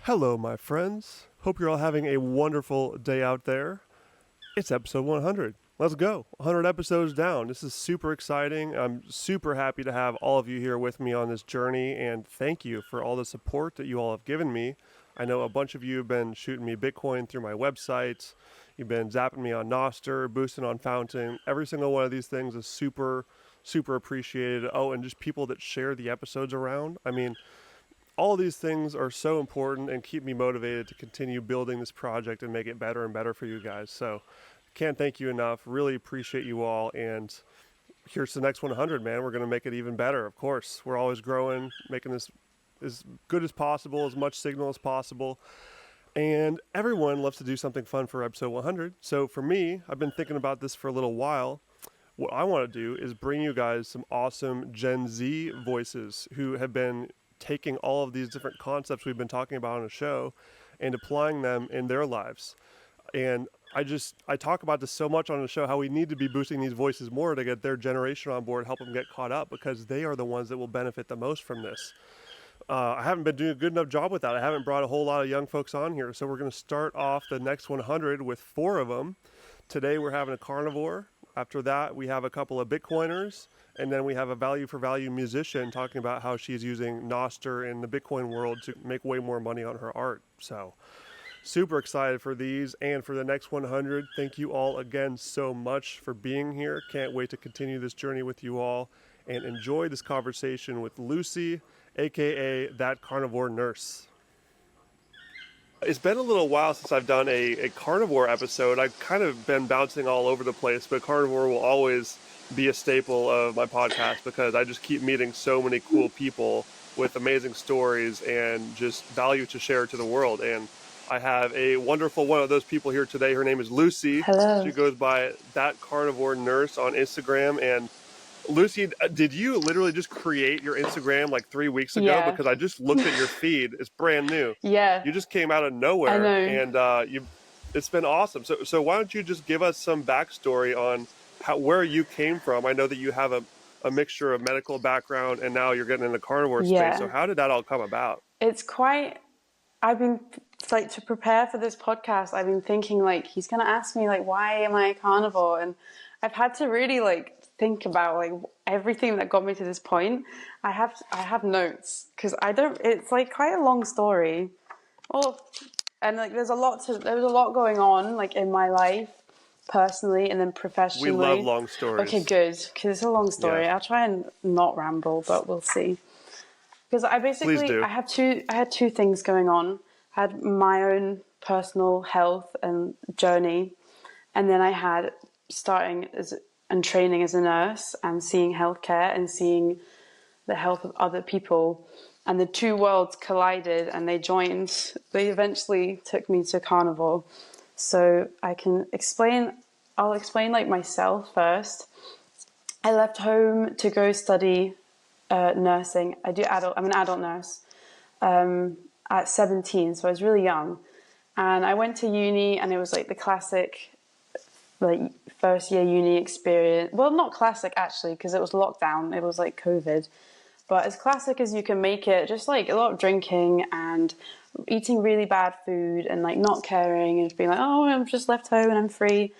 Hello, my friends. Hope you're all having a wonderful day out there. It's episode 100. Let's go. 100 episodes down. This is super exciting. I'm super happy to have all of you here with me on this journey, and thank you for all the support that you all have given me. I know a bunch of you have been shooting me Bitcoin through my website. You've been zapping me on Nostr, boosting on Fountain. Every single one of these things is super, super appreciated. Oh, and just people that share the episodes around. I mean, all of these things are so important and keep me motivated to continue building this project and make it better and better for you guys. So can't thank you enough. Really appreciate you all. And here's the next 100, man. We're going to make it even better. Of course, we're always growing, making this as good as possible, as much signal as possible. And everyone loves to do something fun for episode 100. So for me, I've been thinking about this for a little while. What I want to do is bring you guys some awesome Gen Z voices who have been taking all of these different concepts we've been talking about on the show and applying them in their lives. And I talk about this so much on the show, how we need to be boosting these voices more to get their generation on board, help them get caught up, because they are the ones that will benefit the most from this. I haven't been doing a good enough job with that. I haven't brought a whole lot of young folks on here. So we're going to start off the next 100 with 4 of them. Today we're having a carnivore. After that, we have a couple of Bitcoiners. And then we have a value for value musician talking about how she's using Nostr in the Bitcoin world to make way more money on her art. So super excited for these and for the next 100. Thank you all again so much for being here. Can't wait to continue this journey with you all and enjoy this conversation with Lucy, aka That Carnivore Nurse. It's been a little while since I've done a carnivore episode. I've kind of been bouncing all over the place, but carnivore will always be a staple of my podcast because I just keep meeting so many cool people with amazing stories and just value to share to the world. And I have a wonderful one of those people here today. Her name is Lucy. Hello. She goes by That Carnivore Nurse on Instagram. And Lucy, did you literally just create your Instagram like 3 weeks ago? Yeah. Because I just looked at your feed. It's brand new. Yeah. You just came out of nowhere. I know. And it's been awesome. So why don't you just give us some backstory on where you came from? I know that you have a mixture of medical background and now you're getting in the carnivore space. So how did that all come about? It's quite, I've been like, to prepare for this podcast, I've been thinking like, he's going to ask me like, why am I a carnivore? And I've had to really like think about like everything that got me to this point. I have notes because it's like quite a long story. And like there was a lot going on like in my life personally and then professionally. We love long stories. Okay, good, because it's a long story. Yeah. I'll try and not ramble, but we'll see. Because I had two things going on. I had my own personal health and journey, and then I had starting and training as a nurse and seeing healthcare and seeing the health of other people. And the two worlds collided and they joined. They eventually took me to carnivore. So I'll explain like myself first. I left home to go study nursing. I'm an adult nurse at 17, so I was really young. And I went to uni and it was like the classic like first year uni experience. Well, not classic actually, because it was lockdown. It was like COVID. But as classic as you can make it, just like a lot of drinking and eating really bad food and like not caring and just being like, oh, I'm just left home and I'm free.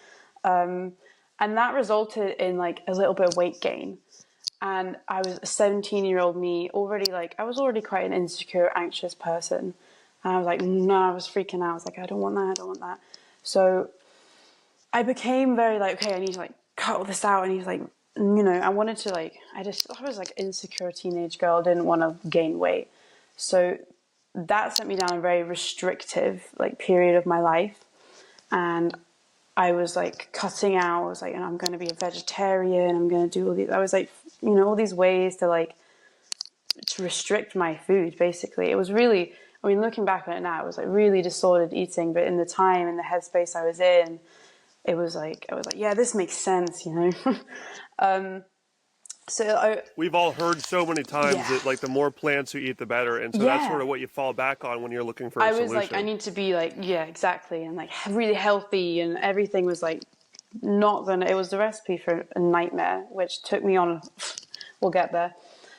And that resulted in like a little bit of weight gain. And I was a 17-year-old me already, like I was already quite an insecure, anxious person. And I was like, no, I was freaking out. I was like, I don't want that. So I became very like, okay, I need to like cut all this out. And he's like, you know, I wanted to like, I was like insecure teenage girl, didn't want to gain weight. So that sent me down a very restrictive like period of my life. And I was like cutting out, I was like, I'm going to be a vegetarian. I'm going to do all these, I was like, you know, all these ways to restrict my food, basically. It was really, I mean, looking back on it now, it was like really disordered eating, but in the time and the headspace I was in, it was like, I was like, yeah, this makes sense, you know? We've all heard so many times that like the more plants you eat, the better. And so that's sort of what you fall back on when you're looking for a solution. I was like, I need to be like, yeah, exactly. And like really healthy and everything was like it was the recipe for a nightmare, which took me on, we'll get there.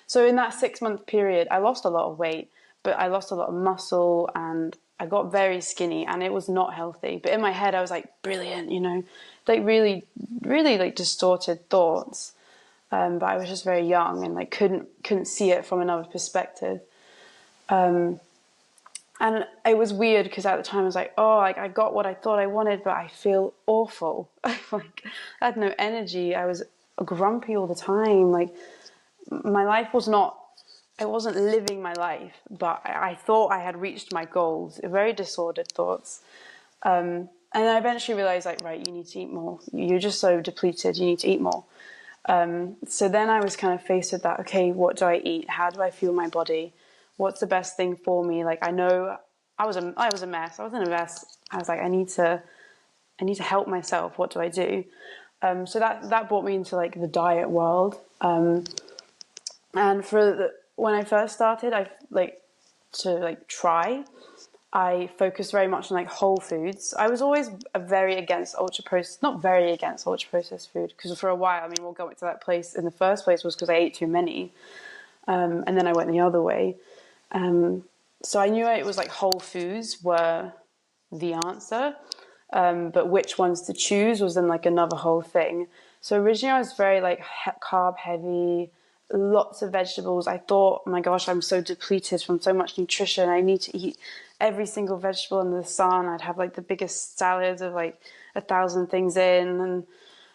So in that 6-month period, I lost a lot of weight, but I lost a lot of muscle and I got very skinny, and it was not healthy. But in my head, I was like, brilliant, you know, like really, really like distorted thoughts. But I was just very young and like couldn't see it from another perspective. And it was weird because at the time I was like, oh, like I got what I thought I wanted, but I feel awful. Like I had no energy. I was grumpy all the time. Like my life was not, I wasn't living my life, but I thought I had reached my goals. Very disordered thoughts. And I eventually realized, like, right, you need to eat more. You're just so depleted. You need to eat more. So then I was kind of faced with that. Okay, what do I eat? How do I fuel my body? What's the best thing for me? Like, I know I was a mess. I was in a mess. I was like, I need to help myself. What do I do? So that brought me into like the diet world. And when I first started, I focused very much on like whole foods. I was always very against not very against ultra processed food, because for a while, I mean, we'll go into that place in the first place was because I ate too many. And then I went the other way. So I knew it was like whole foods were the answer. But which ones to choose was then like another whole thing. So originally I was very like carb heavy, lots of vegetables. I thought, oh my gosh, I'm so depleted from so much nutrition. I need to eat every single vegetable under the sun. I'd have like the biggest salads of like 1,000 things in. And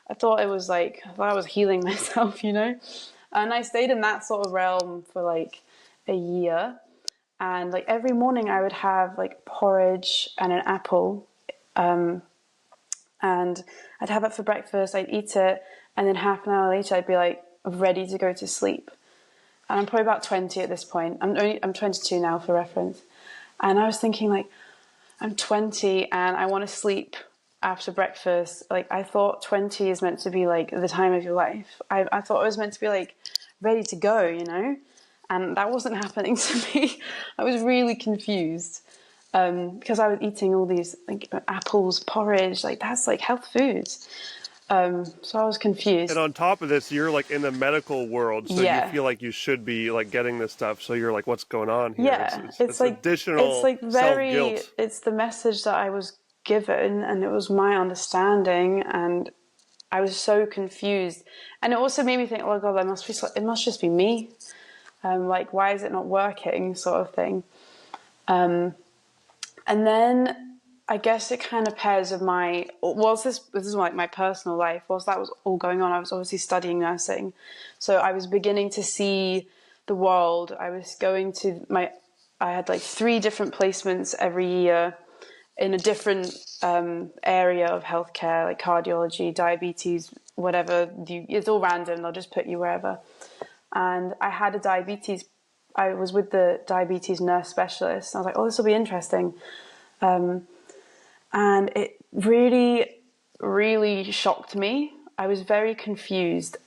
I thought I was healing myself, you know? And I stayed in that sort of realm for like a year. And like every morning I would have like porridge and an apple. And I'd have it for breakfast, I'd eat it, and then half an hour later I'd be like ready to go to sleep. And I'm probably about 20 at this point. I'm 22 now for reference. And I was thinking like, I'm 20 and I want to sleep after breakfast. Like I thought 20 is meant to be like the time of your life. I thought it was meant to be like ready to go, you know? And that wasn't happening to me. I was really confused. Because I was eating all these like apples, porridge, like that's like health foods. So I was confused. And on top of this, you're like in the medical world, so you feel like you should be like getting this stuff. So you're like, what's going on here? Yeah, it's like additional self-guilt. It's the message that I was given, and it was my understanding, and I was so confused. And it also made me think, oh God, it must just be me. Like, why is it not working, sort of thing. And then I guess it kind of pairs with this is like my personal life, whilst that was all going on, I was obviously studying nursing. So I was beginning to see the world. I was going to I had like 3 different placements every year in a different area of healthcare, like cardiology, diabetes, whatever. It's all random. They'll just put you wherever. And I had I was with the diabetes nurse specialist. I was like, oh, this will be interesting. And it really, really shocked me. I was very confused.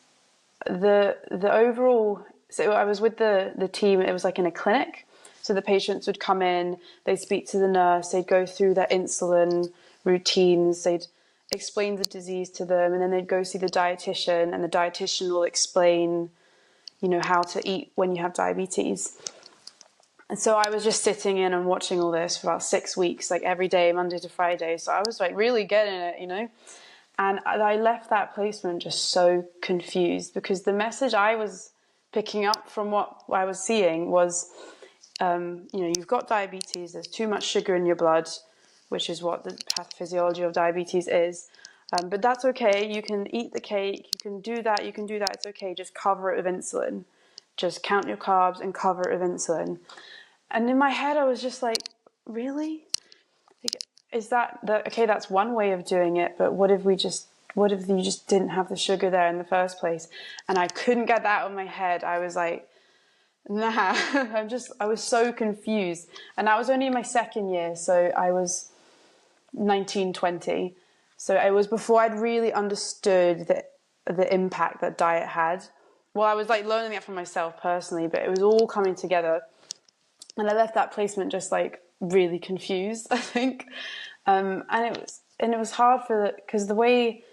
The overall, so I was with the team, it was like in a clinic. So the patients would come in, they'd speak to the nurse, they'd go through their insulin routines, they'd explain the disease to them, and then they'd go see the dietitian, and the dietitian will explain, you know, how to eat when you have diabetes. And so I was just sitting in and watching all this for about 6 weeks, like every day, Monday to Friday. So I was like really getting it, you know. And I left that placement just so confused, because the message I was picking up from what I was seeing was, you know, you've got diabetes, there's too much sugar in your blood, which is what the pathophysiology of diabetes is. But that's okay. You can eat the cake. You can do that. It's okay. Just cover it with insulin. Just count your carbs and cover it with insulin. And in my head, I was just like, really? Like, is that okay? That's one way of doing it. But what if you just didn't have the sugar there in the first place? And I couldn't get that out of my head. I was like, nah. I was so confused. And that was only my second year. So I was 19, 20. So it was before I'd really understood the impact that diet had. Well, I was like learning it for myself personally, but it was all coming together. And I left that placement just like really confused, I think. And it was hard because the way,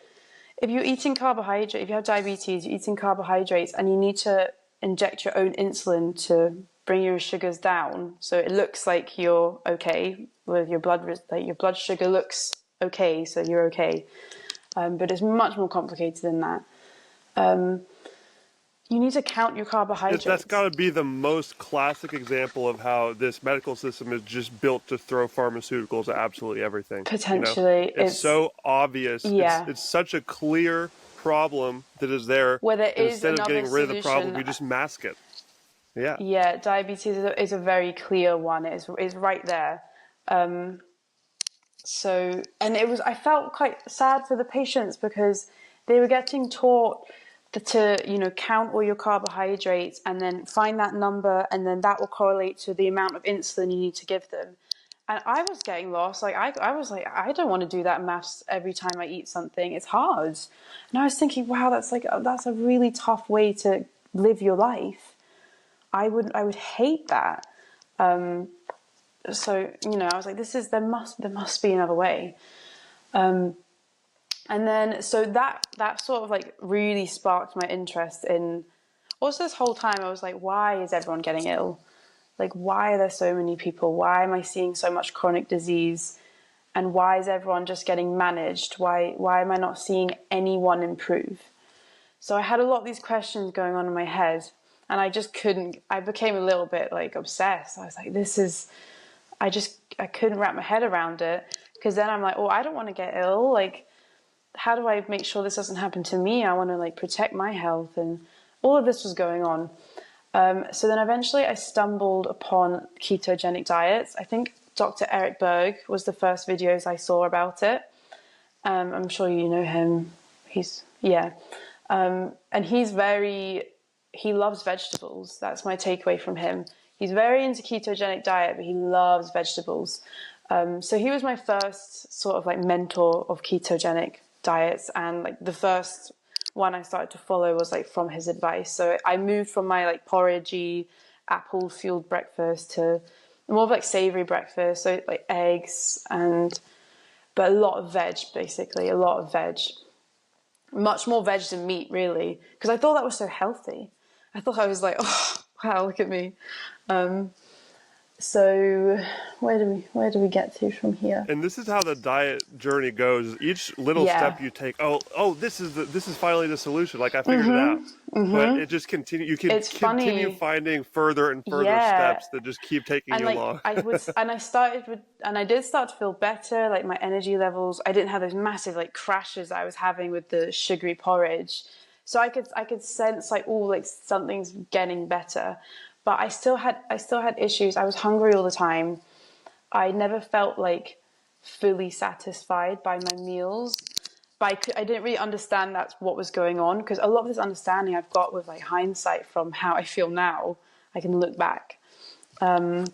if you're eating carbohydrate, if you have diabetes, you're eating carbohydrates and you need to inject your own insulin to bring your sugars down, so it looks like you're okay with your blood, like your blood sugar looks okay, so you're okay. But it's much more complicated than that. You need to count your carbohydrates. That's got to be the most classic example of how this medical system is just built to throw pharmaceuticals at absolutely everything. Potentially. You know? It's so obvious. Yeah. It's such a clear problem that is there. Where there is instead of another getting rid of the problem, solution. we just mask it. Yeah. Yeah, diabetes is a very clear one. It's right there. So, and I felt quite sad for the patients because they were getting taught to, you know, count all your carbohydrates and then find that number, and then that will correlate to the amount of insulin you need to give them. And I was getting lost. Like I was like, I don't want to do that maths every time I eat something. It's hard. And I was thinking, wow, that's a really tough way to live your life. I would hate that. So, you know, I was like, there must be another way. And then, so that sort of like really sparked my interest in, also this whole time I was like, why is everyone getting ill? Like, why are there so many people? Why am I seeing so much chronic disease? And why is everyone just getting managed? Why am I not seeing anyone improve? So I had a lot of these questions going on in my head, and I became a little bit like obsessed. I was like, I couldn't wrap my head around it, because then I'm like, oh, I don't want to get ill. Like, how do I make sure this doesn't happen to me? I want to like protect my health, and all of this was going on. So then eventually I stumbled upon ketogenic diets. I think Dr. Eric Berg was the first videos I saw about it. I'm sure you know him. And he loves vegetables. That's my takeaway from him. He's very into ketogenic diet, but he loves vegetables. So he was my first sort of like mentor of ketogenic diets, and like the first one I started to follow was like from his advice. So I moved from my like porridgey, apple fueled breakfast to more of like savory breakfast, so like eggs but a lot of veg, basically a lot of veg, much more veg than meat, really, because I thought that was so healthy. I thought I was like, oh wow, look at me. So where do we get to from here? And this is how the diet journey goes. Each little step you take, this is finally the solution. Like I figured it out. But it just continue. You can continue finding further and further steps that just keep taking you along. I did start to feel better. Like my energy levels, I didn't have those massive like crashes I was having with the sugary porridge. So I could sense like, oh, like something's getting better. But I still had issues. I was hungry all the time. I never felt like fully satisfied by my meals. But I didn't really understand that's what was going on, because a lot of this understanding I've got with like hindsight from how I feel now. I can look back. And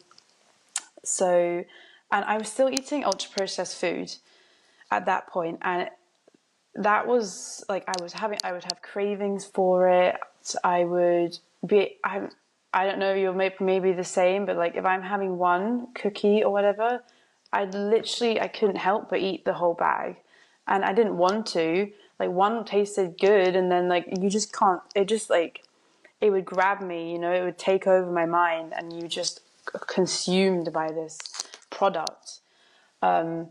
I was still eating ultra processed food at that point, and that was like I would have cravings for it. I don't know, you're maybe the same, but like if I'm having one cookie or whatever, I couldn't help but eat the whole bag. And I didn't want to. Like one tasted good, and then like you just can't, it would grab me, you know, it would take over my mind, and you just consumed by this product. And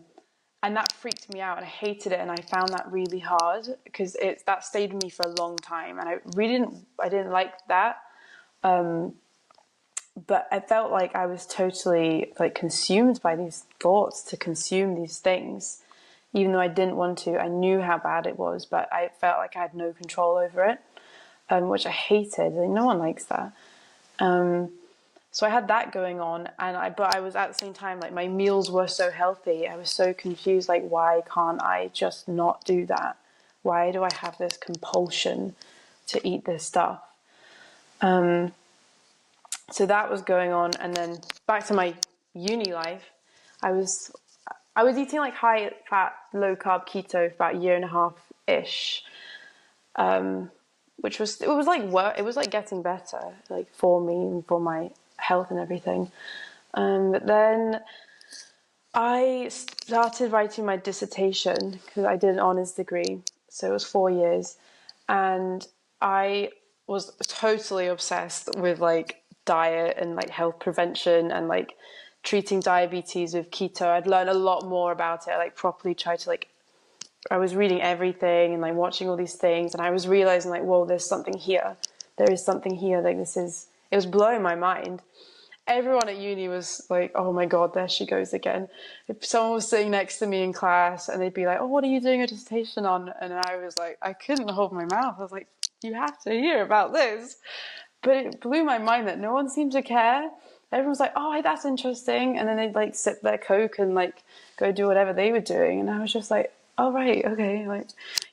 that freaked me out, and I hated it, and I found that really hard, because that stayed with me for a long time, and I didn't like that. But I felt like I was totally like consumed by these thoughts to consume these things, even though I didn't want to. I knew how bad it was, but I felt like I had no control over it, which I hated. Like, no one likes that. So I had that going on, but I was at the same time, like my meals were so healthy. I was so confused, like why can't I just not do that? Why do I have this compulsion to eat this stuff? So that was going on, and then back to my uni life, I was eating like high fat, low carb keto for about a year and a half ish, which was like getting better, like for me and for my health and everything. But then I started writing my dissertation, because I did an honours degree, so it was 4 years, and I was totally obsessed with like diet and like health prevention and like treating diabetes with keto. I'd learned a lot more about it. I like properly tried to I was reading everything and like watching all these things, and I was realizing like, whoa, there's something here. There is something here. Like it was blowing my mind. Everyone at uni was like, oh my God, there she goes again. If someone was sitting next to me in class and they'd be like, oh, what are you doing a dissertation on? And I was like, I couldn't hold my mouth. I was like, you have to hear about this. But it blew my mind that no one seemed to care. Everyone's like, oh, that's interesting. And then they'd like sip their Coke and like go do whatever they were doing. And I was just like, oh, right, okay. Like,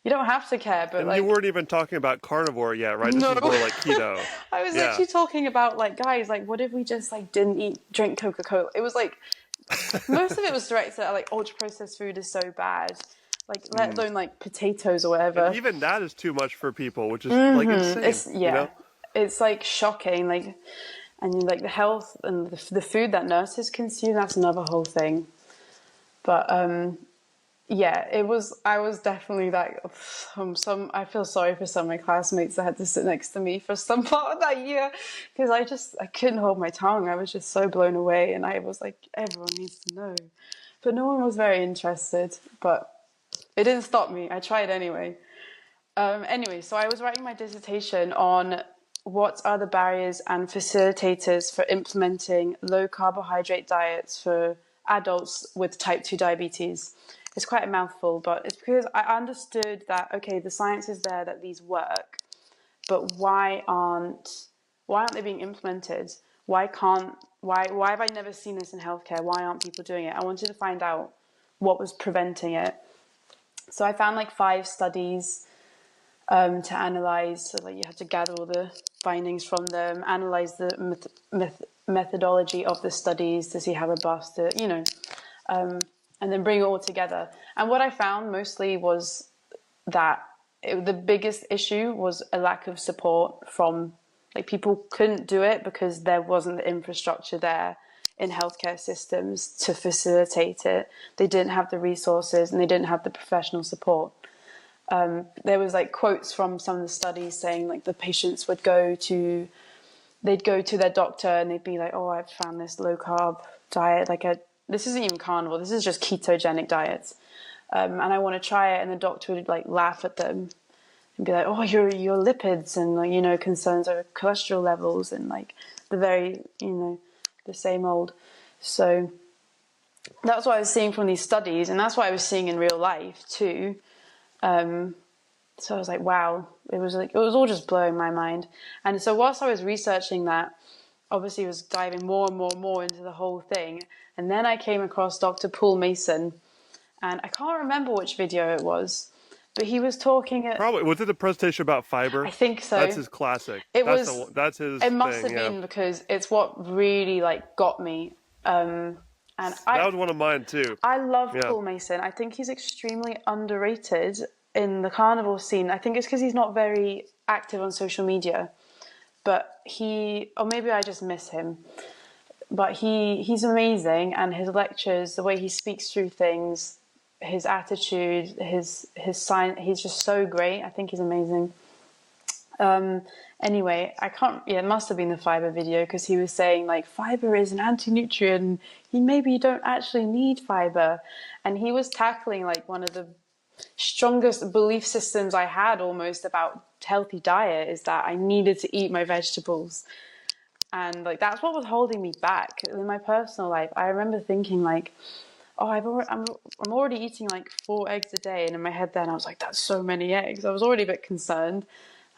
you don't have to care, but and like... you weren't even talking about carnivore yet, right? No. This is more like keto. I was literally talking about like, guys, like, what if we just like didn't drink Coca-Cola? It was like, most of it was directed at like ultra-processed food is so bad. Like, let alone like potatoes or whatever. And even that is too much for people, which is like insane. You know? It's like shocking. Like, and like the health and the food that nurses consume, that's another whole thing. But yeah, I was definitely like, I feel sorry for some of my classmates that had to sit next to me for some part of that year, because I couldn't hold my tongue. I was just so blown away, and I was like, everyone needs to know. But no one was very interested, but it didn't stop me. I tried anyway. Anyway, so I was writing my dissertation on what are the barriers and facilitators for implementing low carbohydrate diets for adults with type 2 diabetes. It's quite a mouthful, but it's because I understood that, okay, the science is there that these work, but why aren't they being implemented? Why have I never seen this in healthcare? Why aren't people doing it? I wanted to find out what was preventing it. So I found like 5 studies to analyze. So like you had to gather all the findings from them, analyze the methodology of the studies to see how robust it, and then bring it all together. And what I found mostly was that the biggest issue was a lack of support from, like, people couldn't do it because there wasn't the infrastructure there in healthcare systems to facilitate it. They didn't have the resources and they didn't have the professional support. There was like quotes from some of the studies saying like the patients would they'd go to their doctor and they'd be like, oh, I've found this low carb diet, this isn't even carnivore, this is just ketogenic diets, and I want to try it. And the doctor would like laugh at them and be like, oh, your lipids and like, concerns over cholesterol levels and like the very, the same old. So that's what I was seeing from these studies, and that's what I was seeing in real life too. So I was like, wow, it was all just blowing my mind. And so whilst I was researching that, obviously I was diving more and more and more into the whole thing. And then I came across Dr. Paul Mason, and I can't remember which video it was, but he was talking at... Probably, was it a presentation about fiber? I think so. That's his classic. That's his It must thing, have been, because it's what really like got me. And that was one of mine too. I love Paul Mason. I think he's extremely underrated in the carnivore scene. I think it's because he's not very active on social media, but or maybe I just miss him. But he's amazing, and his lectures, the way he speaks through things, his attitude, his sign, he's just so great. I think he's amazing. Anyway, it must have been the fiber video, because he was saying like fiber is an anti-nutrient. Maybe you don't actually need fiber. And he was tackling like one of the strongest belief systems I had almost about healthy diet, is that I needed to eat my vegetables. And like that's what was holding me back in my personal life. I remember thinking like, oh, I'm already eating like 4 eggs a day, and in my head then I was like, that's so many eggs. I was already a bit concerned.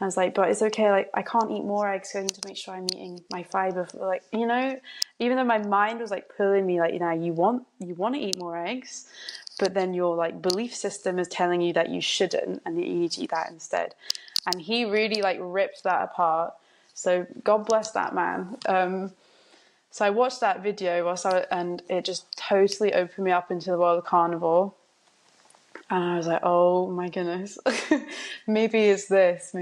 I was like, but it's okay, like I can't eat more eggs, so I need to make sure I'm eating my fiber for, like, even though my mind was like pulling me like, you want to eat more eggs, but then your like belief system is telling you that you shouldn't and that you need to eat that instead. And he really like ripped that apart. So God bless that man. So I watched that video and it just totally opened me up into the world of carnivore. And I was like, oh my goodness, maybe it's this.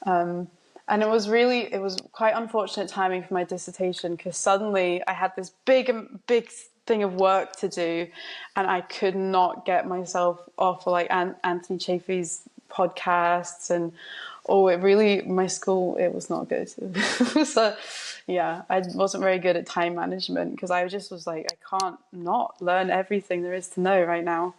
And it was quite unfortunate timing for my dissertation, because suddenly I had this big thing of work to do, and I could not get myself off like Anthony Chaffee's podcasts and Oh, my school, it was not good. So, yeah, I wasn't very good at time management because I just was like, I can't not learn everything there is to know right now.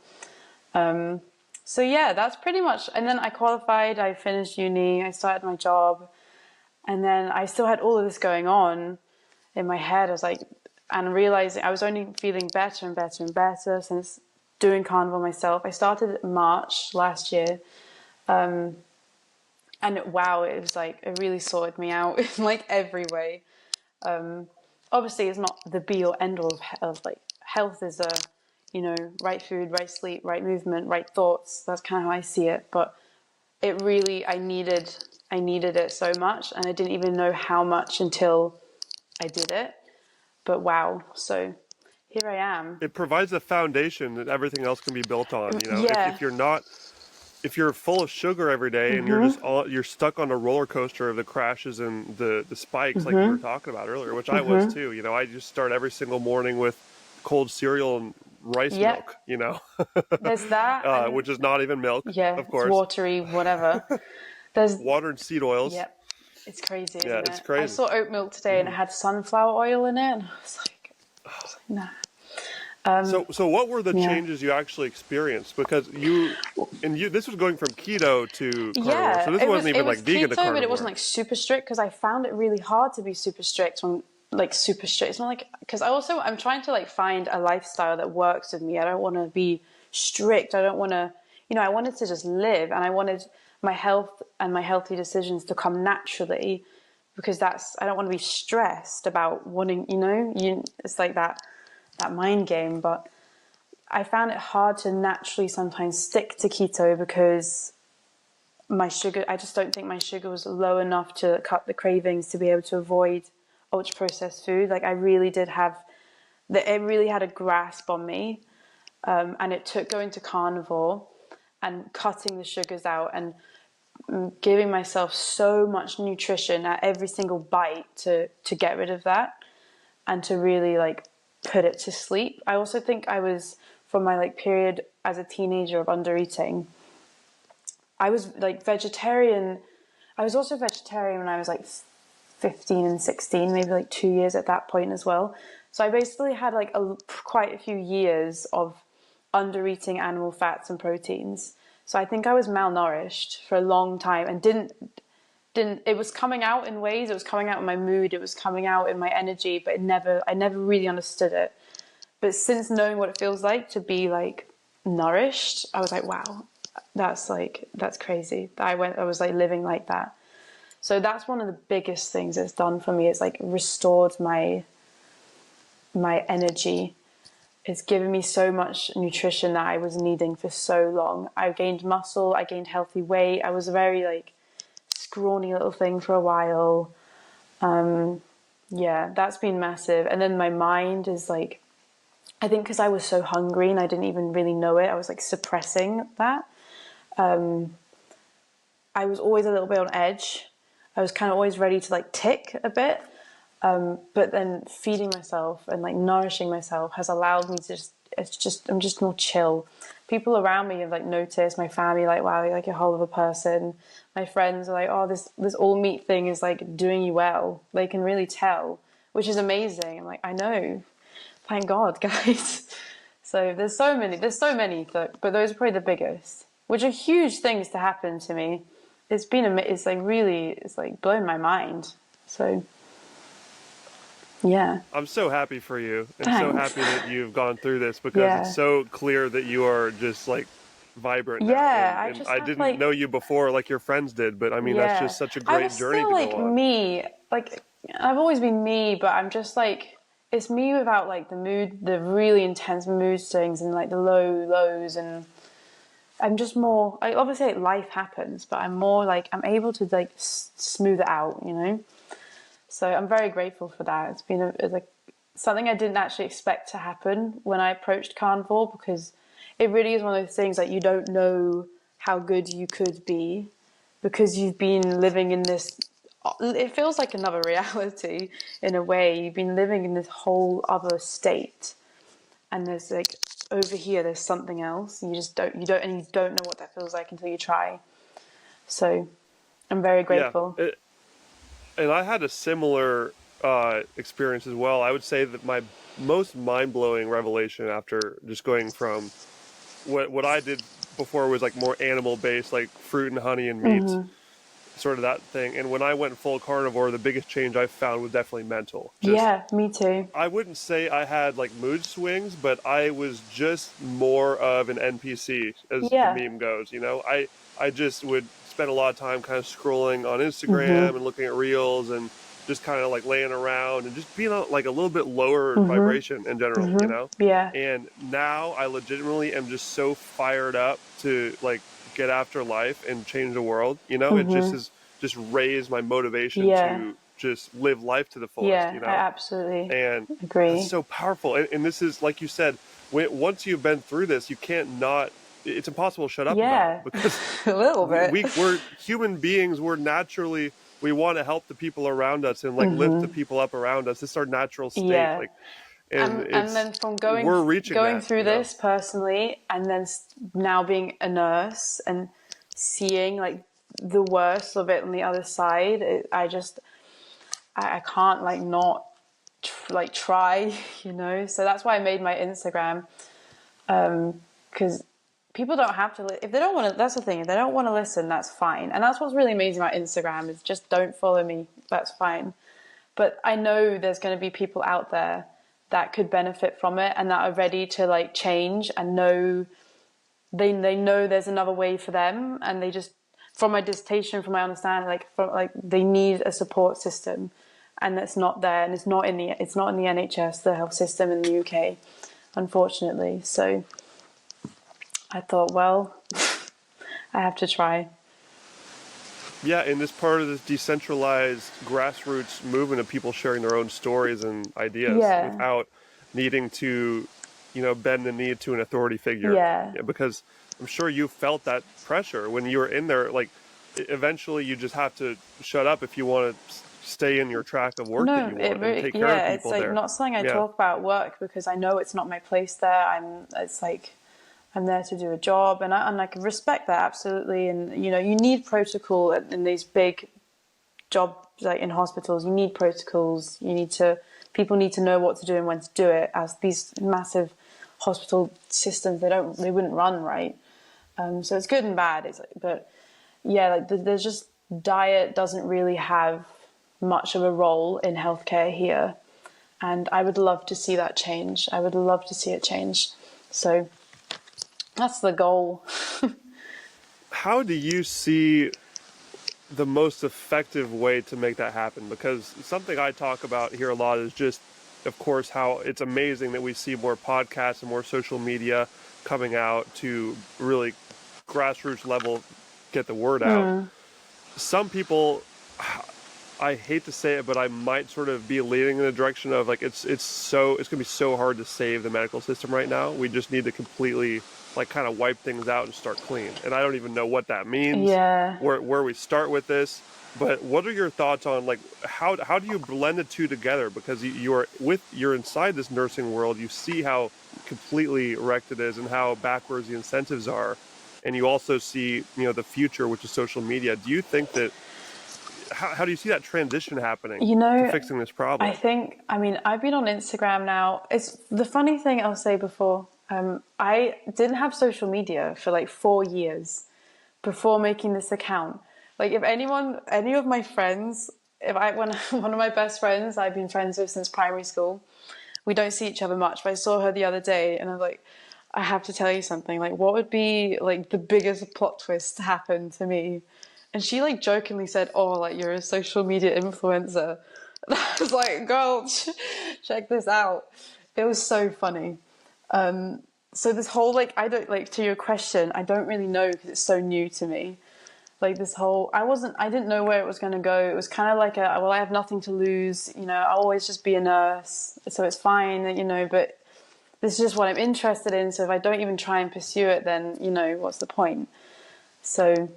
So yeah, that's pretty much, and then I qualified, I finished uni, I started my job, and then I still had all of this going on in my head. I was like, and realizing I was only feeling better and better and better since doing carnivore myself. I started in March last year. And wow, it was like, it really sorted me out in like every way. Obviously, it's not the be or end all of like health is right food, right sleep, right movement, right thoughts. That's kind of how I see it. But it really, I needed it so much, and I didn't even know how much until I did it. But wow, so here I am. It provides a foundation that everything else can be built on. Yeah. If you're full of sugar every day and you're stuck on a roller coaster of the crashes and the spikes like you were talking about earlier, which I was too. I just start every single morning with cold cereal and rice milk. There's that, which is not even milk. Yeah, of it's course. Watery, whatever. There's water and seed oils. Yep, it's crazy, isn't yeah, it? it's crazy. I saw oat milk today and it had sunflower oil in it, and I was like nah. So what were the changes you actually experienced? Because this was going from keto to carnivore, so this wasn't even like vegan to carnivore. But it wasn't like super strict because I found it really hard to be super strict on like super strict. It's not like, because I'm trying to like find a lifestyle that works with me. I don't want to be strict. I don't want to, I wanted to just live, and I wanted my health and my healthy decisions to come naturally, because I don't want to be stressed about wanting, it's like that mind game. But I found it hard to naturally sometimes stick to keto because my sugar, I just don't think my sugar was low enough to cut the cravings to be able to avoid ultra processed food. Like I really did it really had a grasp on me. And it took going to carnivore and cutting the sugars out and giving myself so much nutrition at every single bite to get rid of that and to really like put it to sleep. I also think I was, from my like period as a teenager of under eating, I was like vegetarian. I was also vegetarian when I was like 15 and 16, maybe like 2 years at that point as well. So I basically had like quite a few years of under eating animal fats and proteins. So I think I was malnourished for a long time and didn't, it was coming out in ways, it was coming out in my mood, it was coming out in my energy, but I never really understood it. But since knowing what it feels like to be like nourished, I was like, wow, that's crazy. I was like living like that. So that's one of the biggest things it's done for me. It's like restored my energy. It's given me so much nutrition that I was needing for so long. I gained muscle, I gained healthy weight. I was a very like scrawny little thing for a while. Yeah, that's been massive. And then my mind is like, I think because I was so hungry and I didn't even really know it, I was like suppressing that. I was always a little bit on edge. I was kind of always ready to like tick a bit. But then feeding myself and like nourishing myself has allowed me to I'm just more chill. People around me have like noticed, my family, like, wow, you're like a whole of a person. My friends are like, oh, this all meat thing is like doing you well. They can really tell, which is amazing. I'm like, I know, thank God, guys. So there's so many, but those are probably the biggest, which are huge things to happen to me. It's like blown my mind. So yeah. I'm so happy for you and Thanks. so happy that you've gone through this, because it's so clear that you are just like vibrant now. Yeah, and I didn't know you before like your friends did, but I mean that's just such a great journey to go on. Me. Like I've always been me, but I'm just like, it's me without like the really intense mood swings and like the lows, and I'm just more, obviously like, life happens, but I'm more like, I'm able to like smooth it out, So I'm very grateful for that. It's been something I didn't actually expect to happen when I approached carnivore, because it really is one of those things that you don't know how good you could be, because you've been living in this, it feels like another reality in a way. You've been living in this whole other state, and there's like, over here there's something else. You don't know what that feels like until you try. So I'm very Yeah. grateful. And I had a similar experience as well. I would say that my most mind-blowing revelation after just going from what I did before was like more animal-based, like fruit and honey and meat, sort of that thing. And when I went full carnivore, the biggest change I found was definitely mental. Just Yeah, me too. I wouldn't say I had like mood swings, but I was just more of an NPC as the Yeah. meme goes, you know? I just would spend a lot of time kind of scrolling on Instagram and looking at reels and just kind of like laying around and just being like a little bit lower vibration in general, you know? Yeah. And now I legitimately am just so fired up to like get after life and change the world, you know? It just has just raised my motivation Yeah. to just live life to the fullest, Yeah, you I know? absolutely And that's agree. so powerful. And this is, like you said, once you've been through this, you can't not, it's impossible to shut up about it Yeah, because a little bit. we're human beings. We're naturally, we want to help the people around us and like lift the people up around us. It's our natural state. Yeah. Like, and And it's, then from we're reaching going that, through you know? this personally, and then now being a nurse and seeing like the worst of it on the other side, I can't like not like try, you know. So that's why I made my Instagram, because people don't have to if they don't want to. That's the thing. If they don't want to listen, that's fine. And that's what's really amazing about Instagram is just don't follow me. That's fine. But I know there's going to be people out there that could benefit from it and that are ready to like change and know they know there's another way for them, and they just, from my dissertation, from my understanding, like they need a support system, and that's not there, and it's not in the NHS, the health system in the UK, unfortunately. So I thought, well, I have to try. Yeah, and this part of this decentralized grassroots movement of people sharing their own stories and ideas Yeah, without needing to, you know, bend the knee to an authority figure. yeah. Yeah, because I'm sure you felt that pressure when you were in there. Like, eventually you just have to shut up if you want to stay in your track of work that No, you it want and really, take care of yeah, it's people like there. not something I Yeah. talk about at work because I know it's not my place there. It's like, I'm there to do a job, and I can respect that absolutely. And you know, you need protocol in these big jobs, like in hospitals. You need protocols. People need to know what to do and when to do it. As these massive hospital systems, they wouldn't run right. So it's good and bad. But yeah, like there's just diet doesn't really have much of a role in healthcare here, and I would love to see that change. I would love to see it change. So that's the goal. How do you see the most effective way to make that happen? Because something I talk about here a lot is just, of course, how it's amazing that we see more podcasts and more social media coming out to really grassroots level get the word out. Some people, I hate to say it, but I might sort of be leaning in the direction of like it's going to be so hard to save the medical system right now. We just need to completely like kind of wipe things out and start clean. And I don't even know what that means, Yeah. where we start with this. But what are your thoughts on like how do you blend the two together? Because you're inside this nursing world, you see how completely wrecked it is and how backwards the incentives are, and you also see, you know, the future, which is social media. Do you think that how do you see that transition happening You to know, fixing this problem? I mean, I've been on Instagram now. It's the funny thing I'll say before. I didn't have social media for like 4 years before making this account. Like, if any of my friends, when one of my best friends I've been friends with since primary school, we don't see each other much, but I saw her the other day, and I was like, I have to tell you something. Like, what would be like the biggest plot twist to happen to me? And she like jokingly said, "Oh, like you're a social media influencer." And I was like, "Girl, check this out." It was so funny. So this whole like, I don't like, to your question, I don't really know because it's so new to me. Like this whole, I didn't know where it was going to go. It was kind of like well, I have nothing to lose. You know, I'll always just be a nurse, so it's fine. You know, but this is just what I'm interested in. So if I don't even try and pursue it, then you know, what's the point? So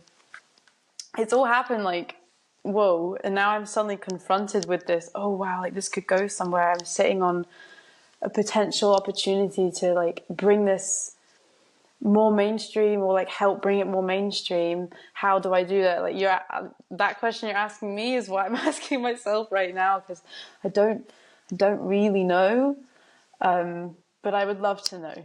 it's all happened like, whoa, and now I'm suddenly confronted with this, oh wow, like this could go somewhere. I'm sitting on a potential opportunity to like bring this more mainstream, or like help bring it more mainstream? How do I do that? Like that question you're asking me is what I'm asking myself right now, because I don't really know, but I would love to know.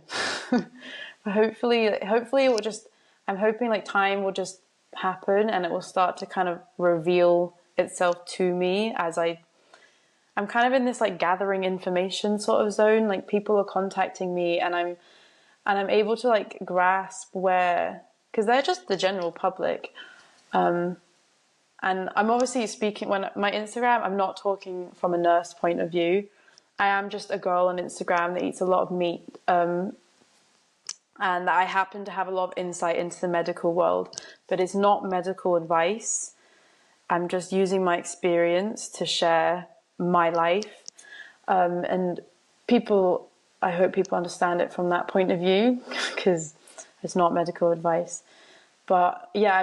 But hopefully it will just, I'm hoping like time will just happen and it will start to kind of reveal itself to me as I'm kind of in this like gathering information sort of zone. Like people are contacting me and I'm able to like grasp where, because they're just the general public. And I'm obviously speaking, when my Instagram, I'm not talking from a nurse point of view. I am just a girl on Instagram that eats a lot of meat. And I happen to have a lot of insight into the medical world, but it's not medical advice. I'm just using my experience to share my life. And I hope people understand it from that point of view, because it's not medical advice. But yeah,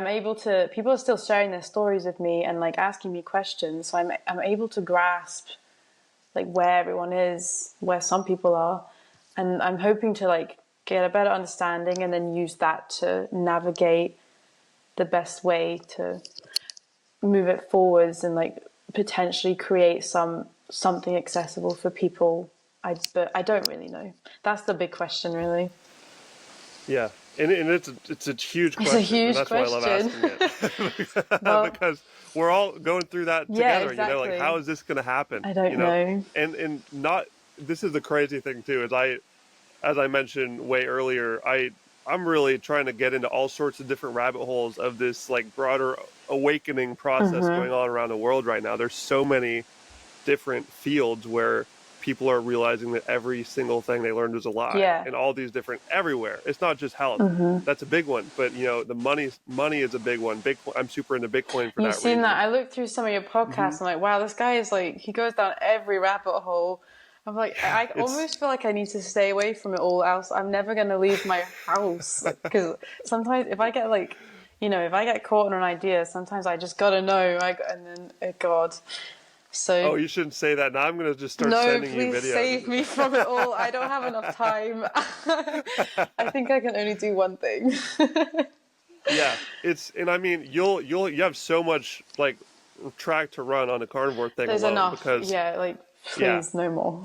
people are still sharing their stories with me and like asking me questions. So I'm able to grasp like where everyone is, where some people are. And I'm hoping to like get a better understanding and then use that to navigate the best way to move it forwards and like potentially create something accessible for people. But I don't really know. That's the big question, really. Yeah, and it's a huge question. It's a huge and that's question. why I love asking it. Because we're all going through that together. Exactly. You know, like how is this going to happen? I don't know. And not, this is the crazy thing too. As I mentioned way earlier, I'm really trying to get into all sorts of different rabbit holes of this like broader awakening process going on around the world right now. There's so many different fields where people are realizing that every single thing they learned was a lie. Yeah. And all these different, everywhere. It's not just health. That's a big one. But, the money is a big one. I'm super into Bitcoin for that reason. You've seen that. I looked through some of your podcasts and I'm like, wow, this guy is like, he goes down every rabbit hole. I'm like, I almost feel like I need to stay away from it all, else I'm never going to leave my house. Because sometimes if I get like, if I get caught on an idea, sometimes I just got to know. And then, God. So, oh, you shouldn't say that. Now I'm going to just start sending you videos. No, please save me from it all. I don't have enough time. I think I can only do one thing. Yeah, and I mean, you have so much like track to run on the carnivore thing. There's alone enough. Because, please, no more.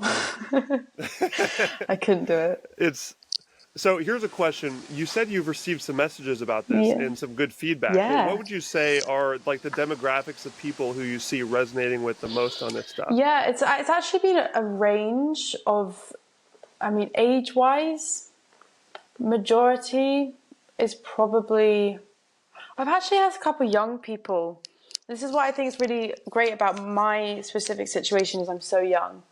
I couldn't do it. So here's a question. You said you've received some messages about this and some good feedback. Yeah. What would you say are like the demographics of people who you see resonating with the most on this stuff? Yeah, it's actually been a range of, age-wise, majority is probably, I've actually had a couple of young people. This is what I think is really great about my specific situation is I'm so young.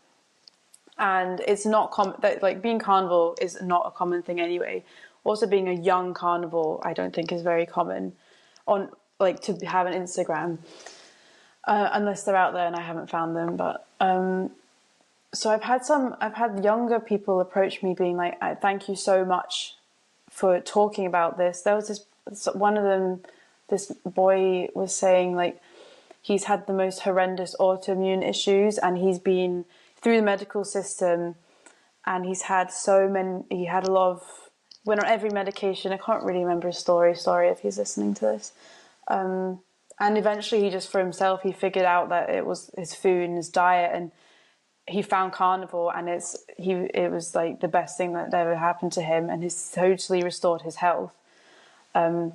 And it's not common, like being carnivore is not a common thing anyway. Also being a young carnivore, I don't think is very common on like to have an Instagram, unless they're out there and I haven't found them. But so I've had younger people approach me being like, thank you so much for talking about this. There was one of them, this boy was saying like he's had the most horrendous autoimmune issues and he's been through the medical system and he had a lot of, went on every medication. I can't really remember his story. Sorry if he's listening to this. And eventually he just, for himself, he figured out that it was his food and his diet and he found carnivore and it was like the best thing that ever happened to him and he's totally restored his health. So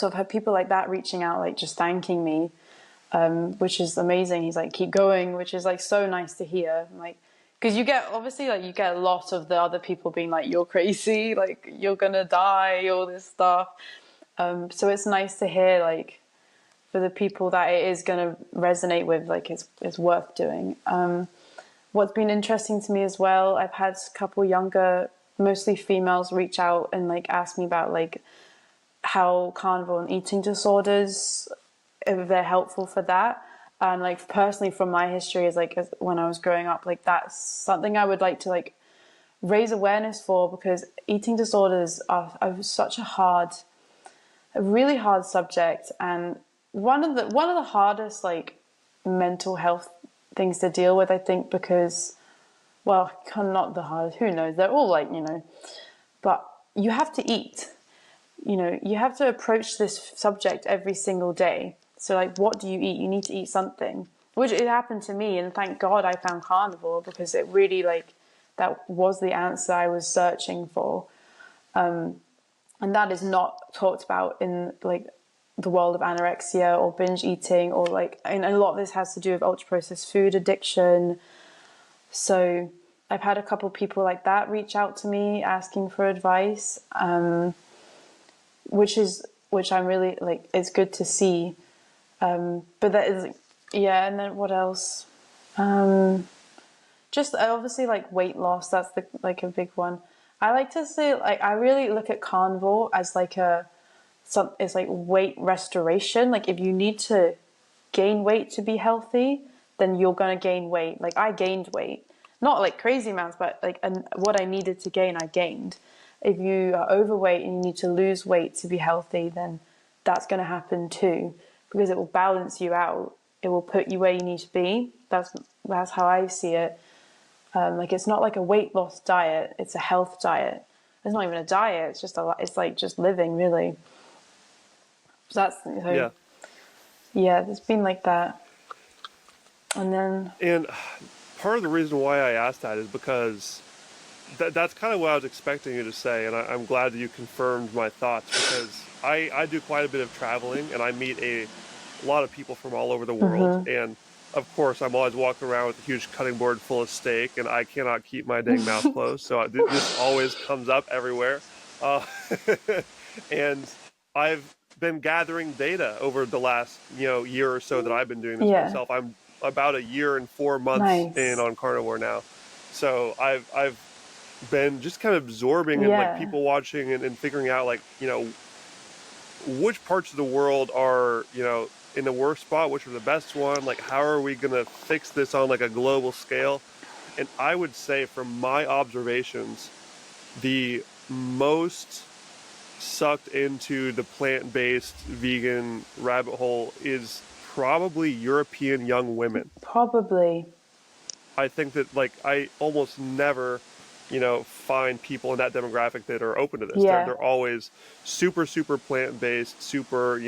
I've had people like that reaching out, like just thanking me. Which is amazing. He's like, keep going, which is like so nice to hear. Like, because you get a lot of the other people being like, you're crazy, like you're gonna die, all this stuff. So it's nice to hear like for the people that it is gonna resonate with, like it's worth doing. What's been interesting to me as well, I've had a couple younger, mostly females, reach out and like ask me about like how carnivore and eating disorders, if they're helpful for that. And like personally from my history is like when I was growing up, like that's something I would like to like raise awareness for, because eating disorders are such a really hard subject, and one of the hardest like mental health things to deal with, I think, because, well, not the hardest, who knows, they're all like, but you have to eat. You have to approach this subject every single day. So like, what do you eat? You need to eat something, which it happened to me. And thank God I found carnivore, because it really that was the answer I was searching for. And that is not talked about in like the world of anorexia or binge eating, or and a lot of this has to do with ultra processed food addiction. So I've had a couple people like that reach out to me asking for advice, which I'm really it's good to see. But that is, yeah. And then what else? Just obviously weight loss. That's a big one. I like to say I really look at carnivore as it's like weight restoration. Like if you need to gain weight to be healthy, then you're gonna gain weight. Like I gained weight, not like crazy amounts, but and what I needed to gain, I gained. If you are overweight and you need to lose weight to be healthy, then that's going to happen too, because it will balance you out. It will put you where you need to be. That's how I see it. It's not like a weight loss diet; it's a health diet. It's not even a diet. It's just it's like just living, really. So yeah, it's been like that. And part of the reason why I asked that is because that's kind of what I was expecting you to say, and I'm glad that you confirmed my thoughts, because I do quite a bit of traveling, and I meet a lot of people from all over the world, and of course I'm always walking around with a huge cutting board full of steak, and I cannot keep my dang mouth closed, so this always comes up everywhere. And I've been gathering data over the last year or so that I've been doing this myself. I'm about a year and 4 months in on carnivore now, so I've been just kind of absorbing and people watching and figuring out which parts of the world are in the worst spot, which are the best one, how are we gonna fix this on a global scale. And I would say, from my observations, the most sucked into the plant-based vegan rabbit hole is probably European young women. Probably. I think that I almost never find people in that demographic that are open to this. They're always super, super plant-based, super,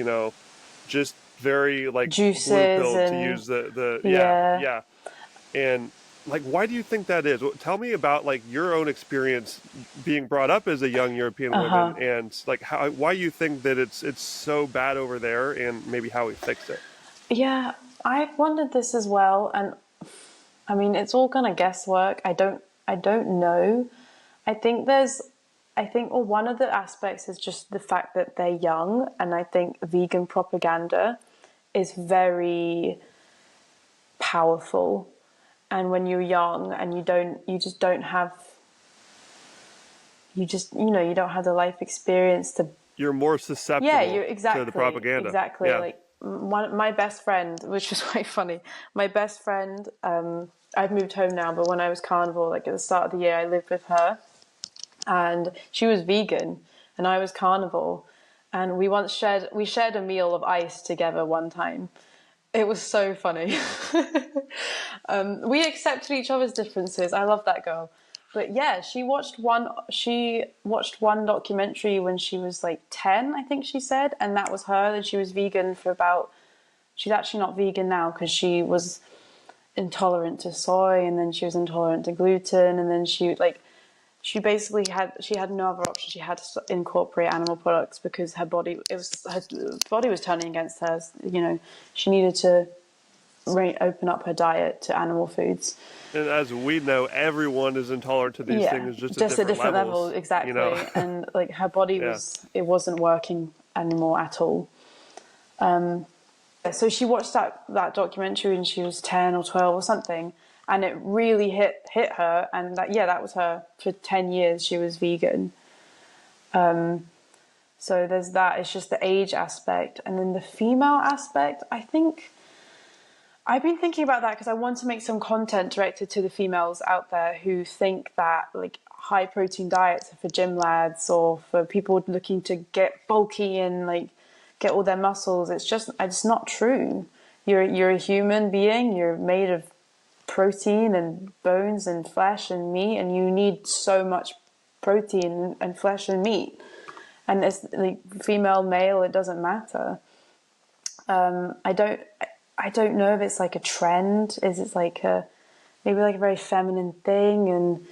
just very juices blue pill, to use the yeah. And why do you think that is? Tell me about your own experience being brought up as a young European woman, and why you think that it's so bad over there, and maybe how we fixed it. Yeah, I've wondered this as well, and I mean, it's all kind of guesswork. I don't know. I think one of the aspects is just the fact that they're young, and I think vegan propaganda is very powerful. And when you're young and you don't have the life experience to. You're more susceptible to the propaganda. Exactly. Yeah. My best friend, which is quite funny. My best friend, I've moved home now, but when I was carnivore, at the start of the year, I lived with her, and she was vegan and I was carnivore, and we shared a meal of ice together one time. It was so funny. We accepted each other's differences. I love that girl. But yeah, she watched one documentary when she was 10, I think she said, and that was her. And she was vegan she's actually not vegan now, because she was intolerant to soy, and then she was intolerant to gluten, and then she basically had no other option. She had to incorporate animal products because her body was turning against her. She needed to open up her diet to animal foods. And as we know, everyone is intolerant to these things, just at different levels. Exactly. And her body it wasn't working anymore at all. So she watched that documentary when she was 10 or 12 or something, and it really hit her. And that was her. For 10 years she was vegan. So there's that. It's just the age aspect, and then the female aspect. I think I've been thinking about that because I want to make some content directed to the females out there who think that high protein diets are for gym lads or for people looking to get bulky and get all their muscles. It's not true. You're a human being. You're made of protein and bones and flesh and meat, and you need so much protein and flesh and meat. And it's like female, male, it doesn't matter. I don't know if it's like a trend. Is it like maybe like a very feminine thing, and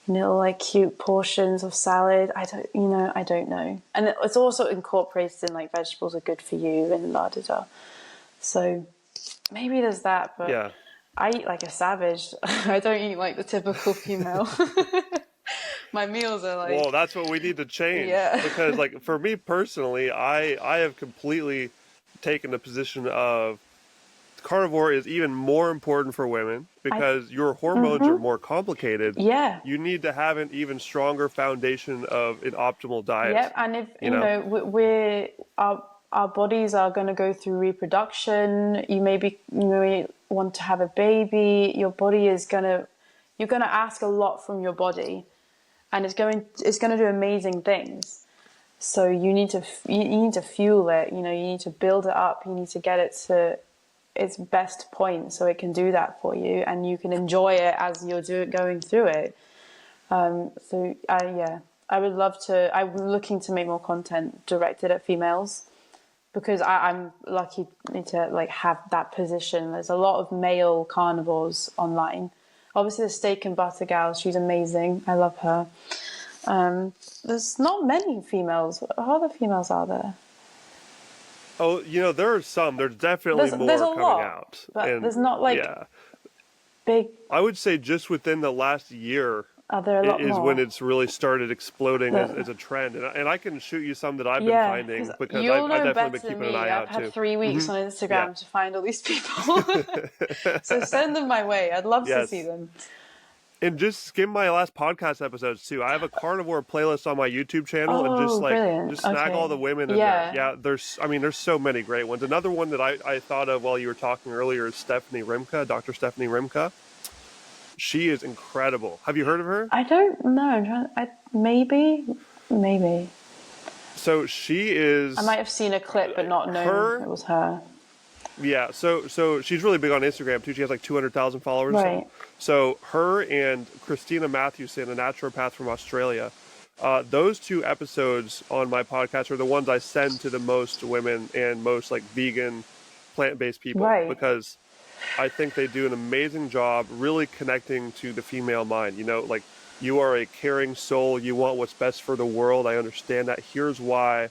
like cute portions of salad? I don't know. And it's also incorporated in like vegetables are good for you and la da da. So maybe there's that, but Yeah. I eat like a savage. I don't eat like the typical female. My meals are like... Well, that's what we need to change. Yeah. Because like for me personally, I have completely taken the position of carnivore is even more important for women because your hormones are more complicated. Yeah. You need to have an even stronger foundation of an optimal diet. Yep, and if we're our bodies are going to go through reproduction. You may want to have a baby. Your body is you're going to ask a lot from your body, and it's going to do amazing things. So you need to fuel it. You need to build it up. You need to get it to its best point so it can do that for you, and you can enjoy it as you're going through it. I would love to. I'm looking to make more content directed at females, because I'm lucky to like have that position. There's a lot of male carnivores online. Obviously, the steak and butter gal, she's amazing. I love her. There's not many females. What other females are there? Oh, there are some. There's definitely more there's a coming lot, out. But there's not like big. I would say just within the last year There a lot is more? when it's really started exploding as a trend. And I can shoot you some that I've been finding, because you'll I've know definitely been better keeping than an eye me. out I've had too. 3 weeks on Instagram to find all these people. So send them my way. I'd love to see them. And just skim my last podcast episodes too. I have a carnivore playlist on my YouTube channel, and just snag all the women in there. Yeah, there's so many great ones. Another one that I thought of while you were talking earlier is Stephanie Rimka, Dr. Stephanie Rimka. She is incredible. Have you heard of her? I don't know. Maybe. So she is... I might have seen a clip but not known it was her. Yeah, so she's really big on Instagram too. She has like 200,000 followers. Right. So her and Christina Matthewson, a naturopath from Australia, those two episodes on my podcast are the ones I send to the most women and most like vegan, plant-based people. Right. Because I think they do an amazing job really connecting to the female mind. Like, you are a caring soul. You want what's best for the world. I understand that. Here's why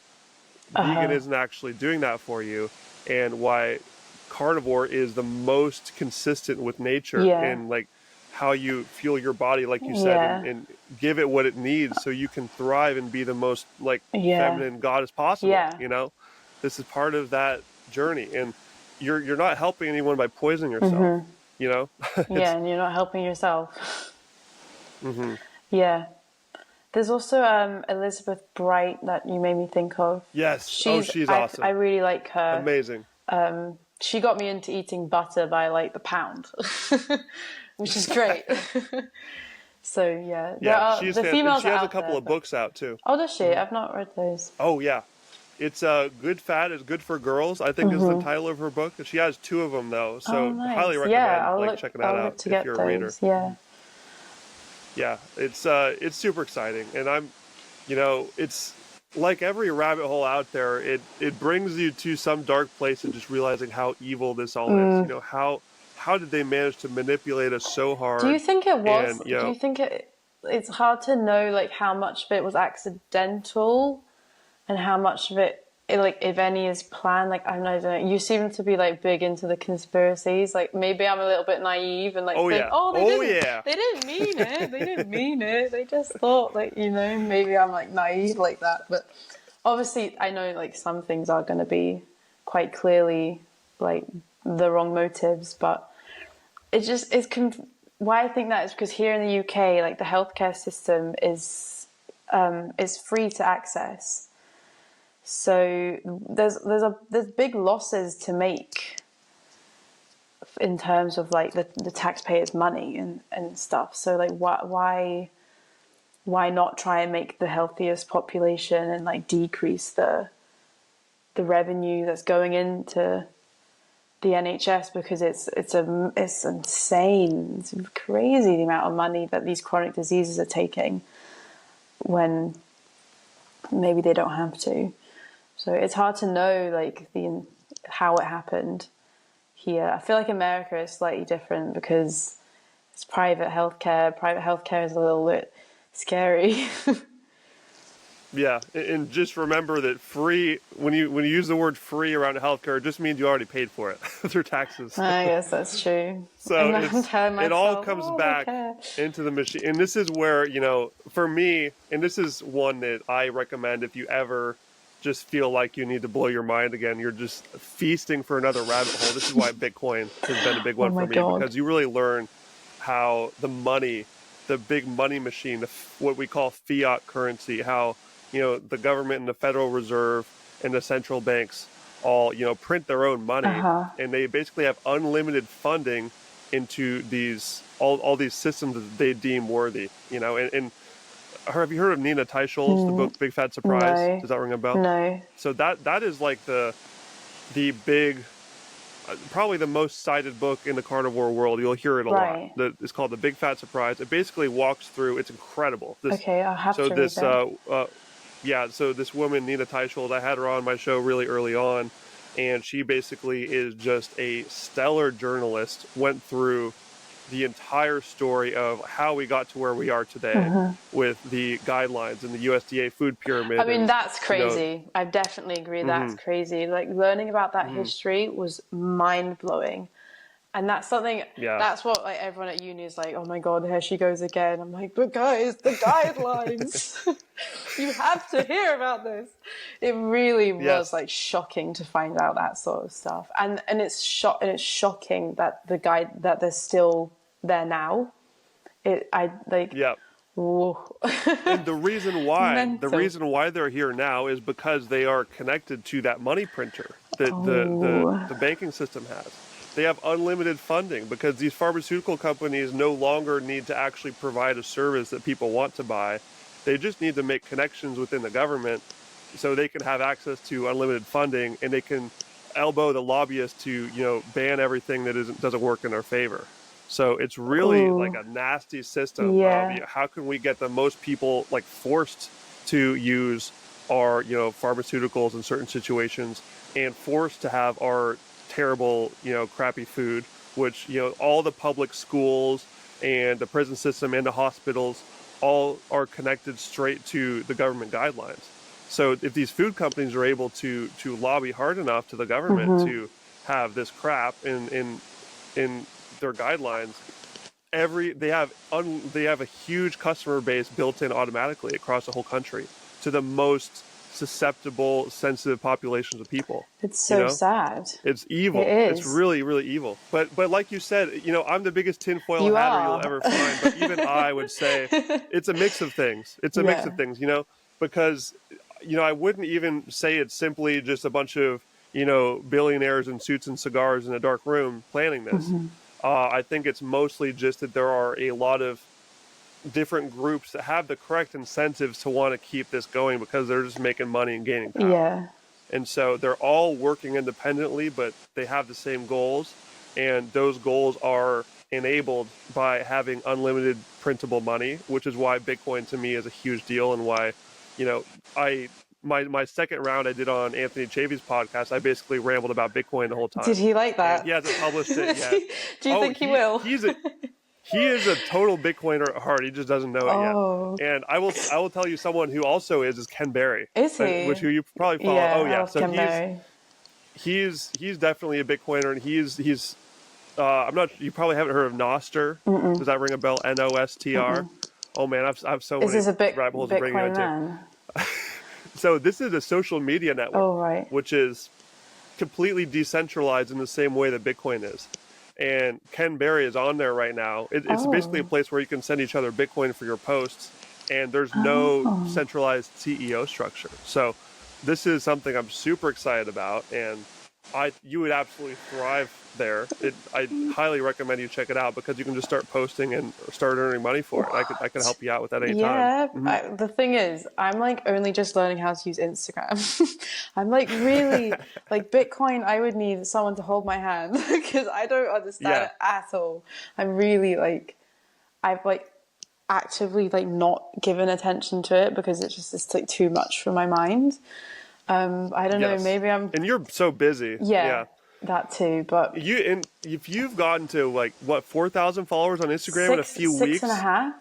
vegan isn't actually doing that for you, and why carnivore is the most consistent with nature and like how you fuel your body, like you said, and give it what it needs so you can thrive and be the most like feminine goddess possible. This is part of that journey, and you're not helping anyone by poisoning yourself. And you're not helping yourself. Yeah. There's also Elizabeth Bright that you made me think of. Yes. She's awesome. I really like her. Amazing. She got me into eating butter by like the pound, which is great. So she's the females. She has a couple of books out too. Oh, does she? I've not read those. Oh yeah, it's Good Fat is Good for Girls, I think is the title of her book. She has 2 of them though, so highly recommend checking that out if you're a reader. Yeah, it's super exciting, and I'm, it's like every rabbit hole out there. It brings you to some dark place and just realizing how evil this all is. How did they manage to manipulate us so hard? Do you think it was? Do you think it's hard to know like how much of it was accidental, and how much of it, like, if any, is planned? Like, I don't know. You seem to be like big into the conspiracies. Like, maybe I'm a little bit naive and like they didn't mean it. They didn't mean it. They just thought, like, maybe I'm like naive like that. But obviously, I know like some things are going to be quite clearly like the wrong motives. But why I think that is because here in the UK, like the healthcare system is free to access. So there's big losses to make in terms of like the taxpayers' money and stuff. So like why not try and make the healthiest population and like decrease the revenue that's going into the NHS, because it's insane. It's crazy the amount of money that these chronic diseases are taking. when maybe they don't have to. So it's hard to know like how it happened here. I feel like America is slightly different because it's private healthcare. Private healthcare is a little bit scary. Yeah, and just remember that free, when you use the word free around healthcare, it just means you already paid for it through taxes. I guess that's true. So And I'm telling myself, it all comes I back care. into the machine. And this is where, for me, and this is one that I recommend if you ever just feel like you need to blow your mind again, you're just feasting for another rabbit hole. This is why Bitcoin has been a big one Oh my for me, God. because you really learn how the big money machine, what we call fiat currency, how the government and the Federal Reserve and the central banks all, print their own money, and they basically have unlimited funding into all these systems that they deem worthy, and have you heard of Nina Teicholz, the book Big Fat Surprise? No. Does that ring a bell? No. So that is like the big, probably the most cited book in the carnivore world. You'll hear it a Right. lot. It's called The Big Fat Surprise. It basically walks through, it's incredible. Okay, I'll have to read that. So this woman, Nina Teicholz, I had her on my show really early on, and she basically is just a stellar journalist, went through the entire story of how we got to where we are today with the guidelines and the USDA food pyramid. I mean, that's crazy. I definitely agree that's crazy. Like, learning about that history was mind-blowing. And that's something, that's what like everyone at uni is like, oh my God, here she goes again. I'm like, but guys, the guidelines. You have to hear about this. It really was like shocking to find out that sort of stuff. And it's shocking that that they're still there now. Whoa. And the reason why they're here now is because they are connected to that money printer that the banking system has. They have unlimited funding because these pharmaceutical companies no longer need to actually provide a service that people want to buy. They just need to make connections within the government so they can have access to unlimited funding, and they can elbow the lobbyists to, ban everything that doesn't work in their favor. So it's really like a nasty system of how can we get the most people like forced to use our, pharmaceuticals in certain situations, and forced to have our terrible, crappy food, which, all the public schools and the prison system and the hospitals all are connected straight to the government guidelines. So if these food companies are able to lobby hard enough to the government to have this crap in their guidelines, they have a huge customer base built in automatically across the whole country to the most susceptible, sensitive populations of people. It's so sad. It's evil. It is. It's really, really evil. But like you said, I'm the biggest tinfoil You hatter are. you'll ever find. But even I would say it's a mix of things. It's a mix of things, because, I wouldn't even say it's simply just a bunch of, billionaires in suits and cigars in a dark room planning this. I think it's mostly just that there are a lot of different groups that have the correct incentives to want to keep this going because they're just making money and gaining power. Yeah. And so they're all working independently, but they have the same goals. And those goals are enabled by having unlimited printable money, which is why Bitcoin to me is a huge deal, and why, my second round I did on Anthony Chavy's podcast, I basically rambled about Bitcoin the whole time. Did he like that? And he hasn't published it yet. Do you think he will? He is a total Bitcoiner at heart. He just doesn't know it yet. And I will tell you someone who also is Ken Berry. Is he? Who you probably follow. Yeah, oh yeah. I love Ken Berry. He's definitely a Bitcoiner, and he's you probably haven't heard of Nostr. Does that ring a bell? Nostr. Oh man, I have so many rabbit holes to bring you into. So this is a social media network, which is completely decentralized in the same way that Bitcoin is. And Ken Berry is on there right now. It's basically a place where you can send each other Bitcoin for your posts, and there's no centralized CEO structure. So this is something I'm super excited about, and you would absolutely thrive there. I highly recommend you check it out because you can just start posting and start earning money for it. I can help you out with that anytime. Yeah, the thing is, I'm like only just learning how to use Instagram. I'm like really like Bitcoin. I would need someone to hold my hand because I don't understand it at all. I'm really like, actively like not given attention to it because it's like too much for my mind. I don't know, maybe I'm, and you're so busy. yeah, that too, but and if you've gotten to like what 4,000 followers on Instagram in a few six and a weeks, half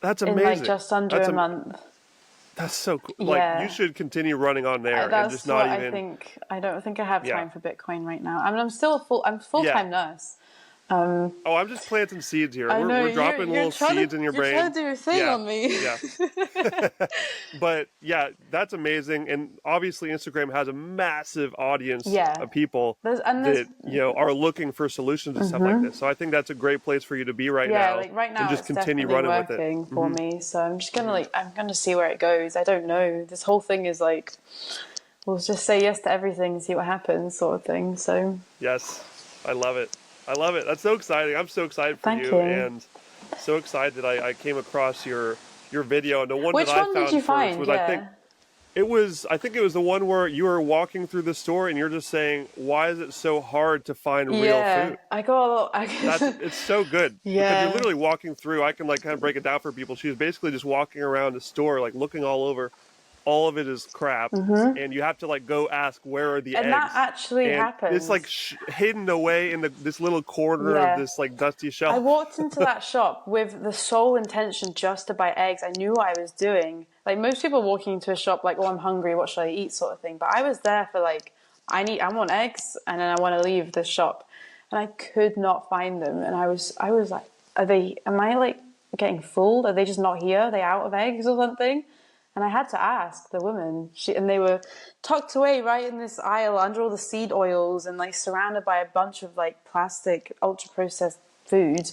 that's in like amazing. just under a month. That's so cool. Like you Yeah. should continue running on there and just That's not what I even. think. I don't think I have Yeah. time for Bitcoin right now. I mean, I'm a Yeah. full-time nurse. Oh, I'm just planting seeds here. I know We're dropping little seeds in your you're brain. trying to do a thing Yeah. on me. Yeah. But yeah, that's amazing. And obviously Instagram has a massive audience Yeah. of people There's that, are looking for solutions and stuff like this. So I think that's a great place for you to be right now. Like right and now just it's continue definitely running with it. working for me. So I'm just gonna I'm gonna see where it goes. I don't know. This whole thing is like, we'll just say yes to everything and see what happens, sort of thing. So Yes, I love it. I love it. That's so exciting. I'm so excited for thank you, you. and so excited that I came across your video. And the one Which that I one did found you first find? was I think it was the one where you were walking through the store and you're just saying, "Why is it so hard to find real food?" I got a lot. It's so good because you're literally walking through. I can like kind of break it down for people. She was basically just walking around the store, like looking all over. All of it is crap, and you have to like go ask where are the And that eggs, actually and it's happens. like hidden away in this little corner of Yeah. this like dusty I shelf. walked into that shop with the sole intention just to buy eggs. I knew what I was doing. Like most people walking into a shop like, oh, I'm hungry, what should I eat, sort of thing. But I was there for like, I want eggs, and then I want to leave the shop. And I could not find them. And I was like, am I like getting fooled? Are they just not here? Are they out of eggs or something? And I had to ask the woman, and they were tucked away right in this aisle under all the seed oils and like surrounded by a bunch of like plastic, ultra processed food.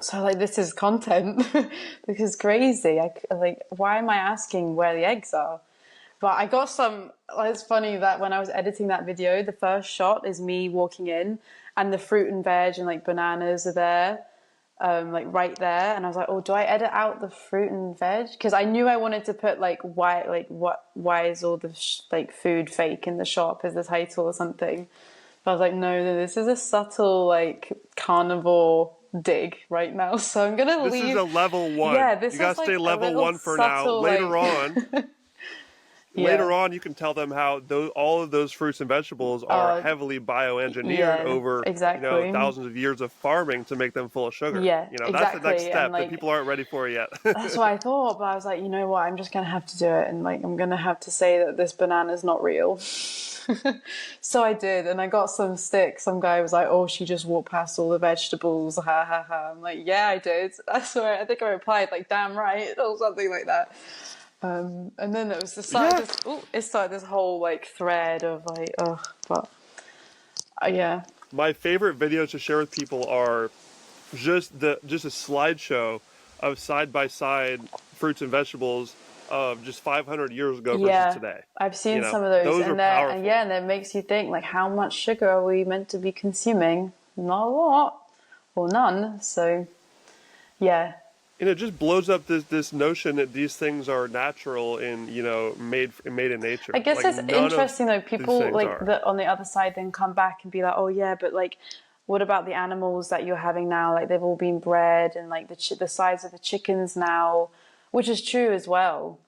So like, this is content. This is crazy. Why am I asking where the eggs are? But I got some. It's funny that when I was editing that video, the first shot is me walking in, and the fruit and veg and like bananas are there. Like right there, and I was like, oh, do I edit out the fruit and veg? Because I knew I wanted to put like, why is all the like food fake in the shop as the title or something. But I was like, no, this is a subtle like carnivore dig right now, so I'm gonna leave. This is a level 1. Yeah, this you gotta is like stay level 1 for now. Later on. Later on, you can tell them how all of those fruits and vegetables are heavily bioengineered over thousands of years of farming to make them full of sugar. Exactly. That's the next step that people aren't ready for yet. That's what I thought, but I was like, you know what? I'm just gonna have to do it, and like I'm gonna have to say that this banana's not real. So I did, and I got some sticks. Some guy was like, "Oh, she just walked past all the vegetables." Ha ha ha! I'm like, "Yeah, I did." That's where I think I replied like, "Damn right," or something like that. And then it was it started this whole like thread of like, but yeah. My favorite videos to share with people are just a slideshow of side by side fruits and vegetables of just 500 years ago versus today. I've seen some of those, those and are powerful. And it makes you think like, how much sugar are we meant to be consuming? Not a lot, or none. So, yeah. And it just blows up this notion that these things are natural and made in nature. I guess it's interesting though. People like that on the other side then come back and be like, oh yeah, but like, what about the animals that you're having now? Like they've all been bred, and like the size of the chickens now, which is true as well.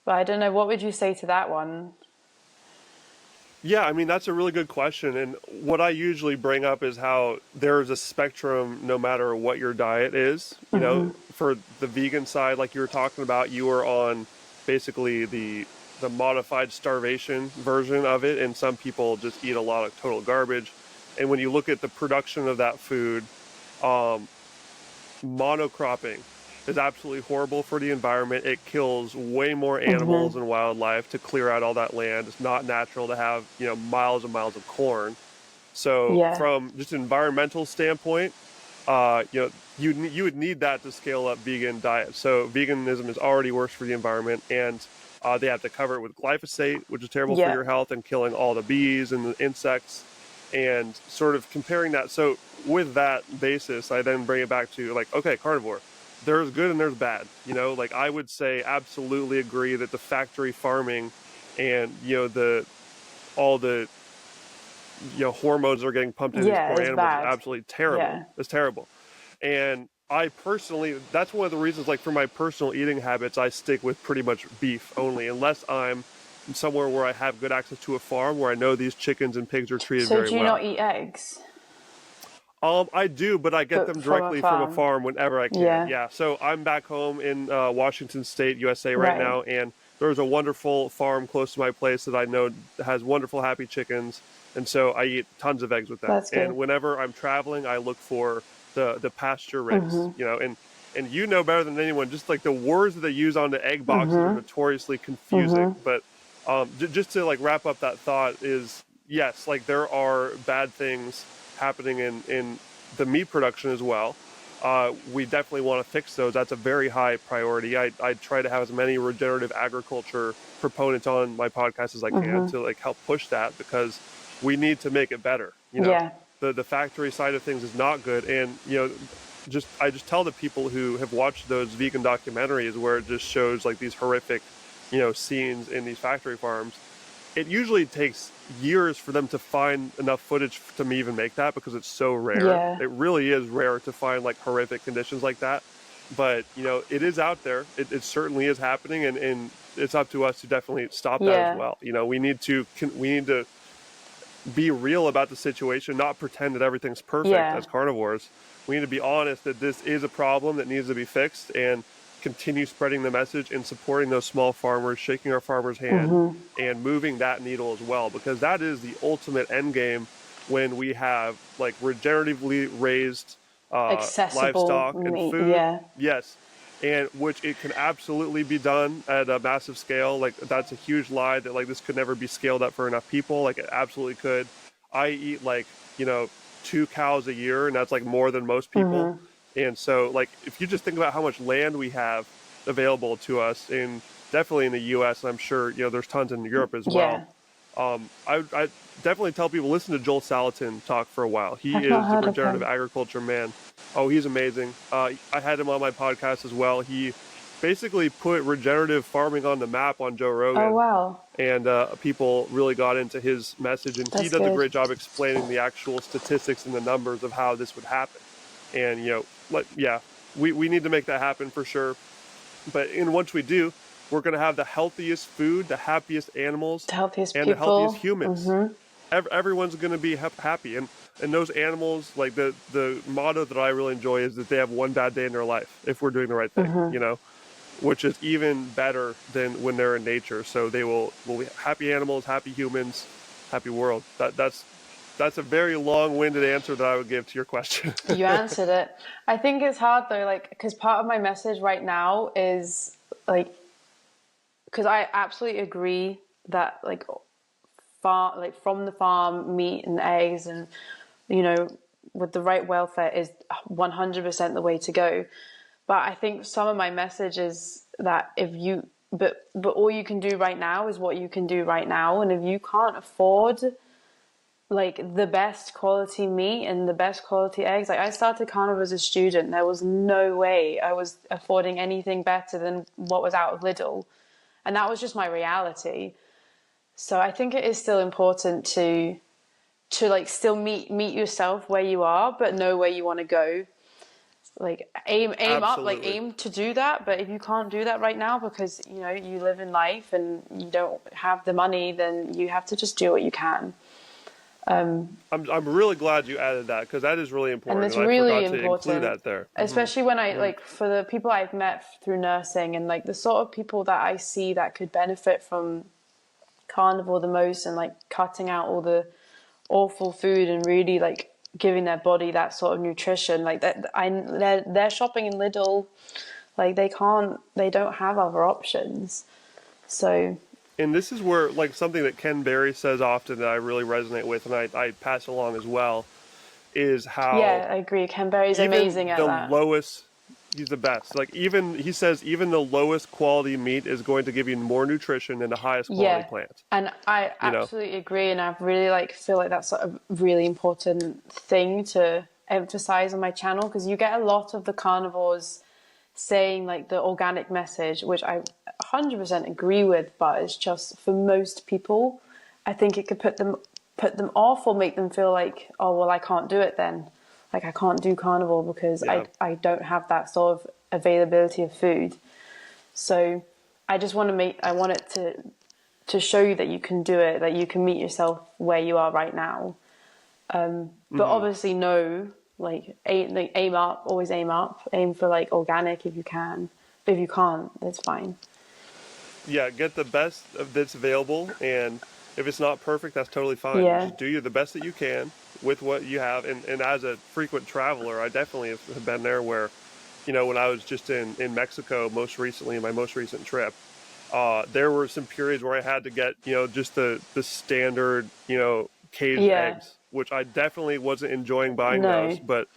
But I don't know. What would you say to that one? Yeah, I mean, that's a really good question. And what I usually bring up is how there is a spectrum no matter what your diet is. You know, for the vegan side, like you were talking about, you were on basically the modified starvation version of it. And some people just eat a lot of total garbage. And when you look at the production of that food, monocropping is absolutely horrible for the environment. It kills way more animals and wildlife to clear out all that land. It's not natural to have, miles and miles of corn. So from just an environmental standpoint, you would need that to scale up vegan diet. So veganism is already worse for the environment, and they have to cover it with glyphosate, which is terrible for your health and killing all the bees and the insects, and sort of comparing that. So with that basis, I then bring it back to like, okay, carnivore. There's good and there's bad. Like I would say absolutely agree that the factory farming and, all the, hormones that are getting pumped into these poor animals is absolutely terrible. It's terrible. And I personally, that's one of the reasons, like for my personal eating habits, I stick with pretty much beef only, unless I'm somewhere where I have good access to a farm where I know these chickens and pigs are treated So very do you well. not eat eggs? I do, but I get But them from a directly from a farm? farm whenever I can. Yeah. Yeah, so I'm back home in Washington State, USA right Right. now, and there's a wonderful farm close to my place that I know has wonderful happy chickens, and so I eat tons of eggs with them. That's And good. whenever I'm traveling, I look for the pasture raised, and you know better than anyone, just like the words that they use on the egg boxes are notoriously confusing. But just to like wrap up that thought is yes, like there are bad things happening in the meat production as well. We definitely want to fix those. That's a very high priority. I try to have as many regenerative agriculture proponents on my podcast as I can to like help push that because we need to make it better. Yeah. The factory side of things is not good, and I just tell the people who have watched those vegan documentaries where it just shows like these horrific, scenes in these factory farms. It usually takes years for them to find enough footage to me even make that because it's so rare. Yeah. It really is rare to find like horrific conditions like that. But it is out there. It certainly is happening, and it's up to us to definitely stop that as Yeah. well. We need to be real about the situation, not pretend that everything's perfect Yeah. as carnivores. We need to be honest that this is a problem that needs to be fixed and continue spreading the message and supporting those small farmers, shaking our farmers' hand, and moving that needle as well, because that is the ultimate end game when we have like regeneratively raised Accessible livestock and meat. food. Yeah. Yes. And which it can absolutely be done at a massive scale. Like that's a huge lie that like this could never be scaled up for enough people. Like it absolutely could. I eat like, 2 cows a year, and that's like more than most people. And so like if you just think about how much land we have available to us in definitely in the US, and I'm sure, there's tons in Europe as well. Yeah. I definitely tell people listen to Joel Salatin talk for a while. He I've not is the heard of regenerative him. agriculture man. Oh, he's amazing. I had him on my podcast as well. He basically put regenerative farming on the map on Joe Oh, Rogan, wow. and people really got into his message. And he That's does a good. great job explaining the actual statistics and the numbers of how this would happen. And we need to make that happen for sure. But once we do, we're going to have the healthiest food, the happiest animals, The healthiest and the healthiest people. humans. Everyone's going to be happy, and those animals, like the motto that I really enjoy is that they have one bad day in their life if we're doing the right thing, which is even better than when they're in nature. So they will be happy animals, happy humans, happy world. That's a very long-winded answer that I would give to your question. You answered it. I think it's hard though, like, because part of my message right now is like, because I absolutely agree that like from the farm meat and eggs and with the right welfare is 100% the way to go. But I think some of my message is that but all you can do right now is what you can do right now, and if you can't afford like the best quality meat and the best quality eggs, like I started Carnivore as a student, there was no way I was affording anything better than what was out of Lidl, and that was just my reality. So I think it is still important to like still meet yourself where you are, but know where you want to go. Like aim up, like aim to do that. But if you can't do that right now because you live in life and you don't have the money, then you have to just do what you can. I'm really glad you added that because that is really important. And it's and really I forgot important to include that there. especially when I like for the people I've met through nursing and like the sort of people that I see that could benefit from carnivore the most and like cutting out all the awful food and really like giving their body that sort of nutrition, like that they're shopping in Lidl, like they don't have other options. So and this is where like something that Ken Berry says often that I really resonate with and I pass along as well is how I agree, Ken Berry's amazing at that. He's the best. Like he says even the lowest quality meat is going to give you more nutrition than the highest quality plant. And I absolutely agree, and I really feel like that's a really important thing to emphasize on my channel, because you get a lot of the carnivores saying like the organic message, which I 100% agree with, but it's just for most people I think it could put them off or make them feel like, oh well, I can't do it then. Like I can't do carnivore because I don't have that sort of availability of food. So I just want it to show you that you can do it, that you can meet yourself where you are right now. But obviously aim up, always aim for like organic if you can. But if you can't, that's fine. Yeah, get the best that's available, and if it's not perfect, that's totally fine. Yeah. Just do the best that you can with what you have. And as a frequent traveler, I definitely have been there where, when I was just in Mexico most recently, my most recent trip, there were some periods where I had to get, just the standard, caged eggs, which I definitely wasn't enjoying buying those, but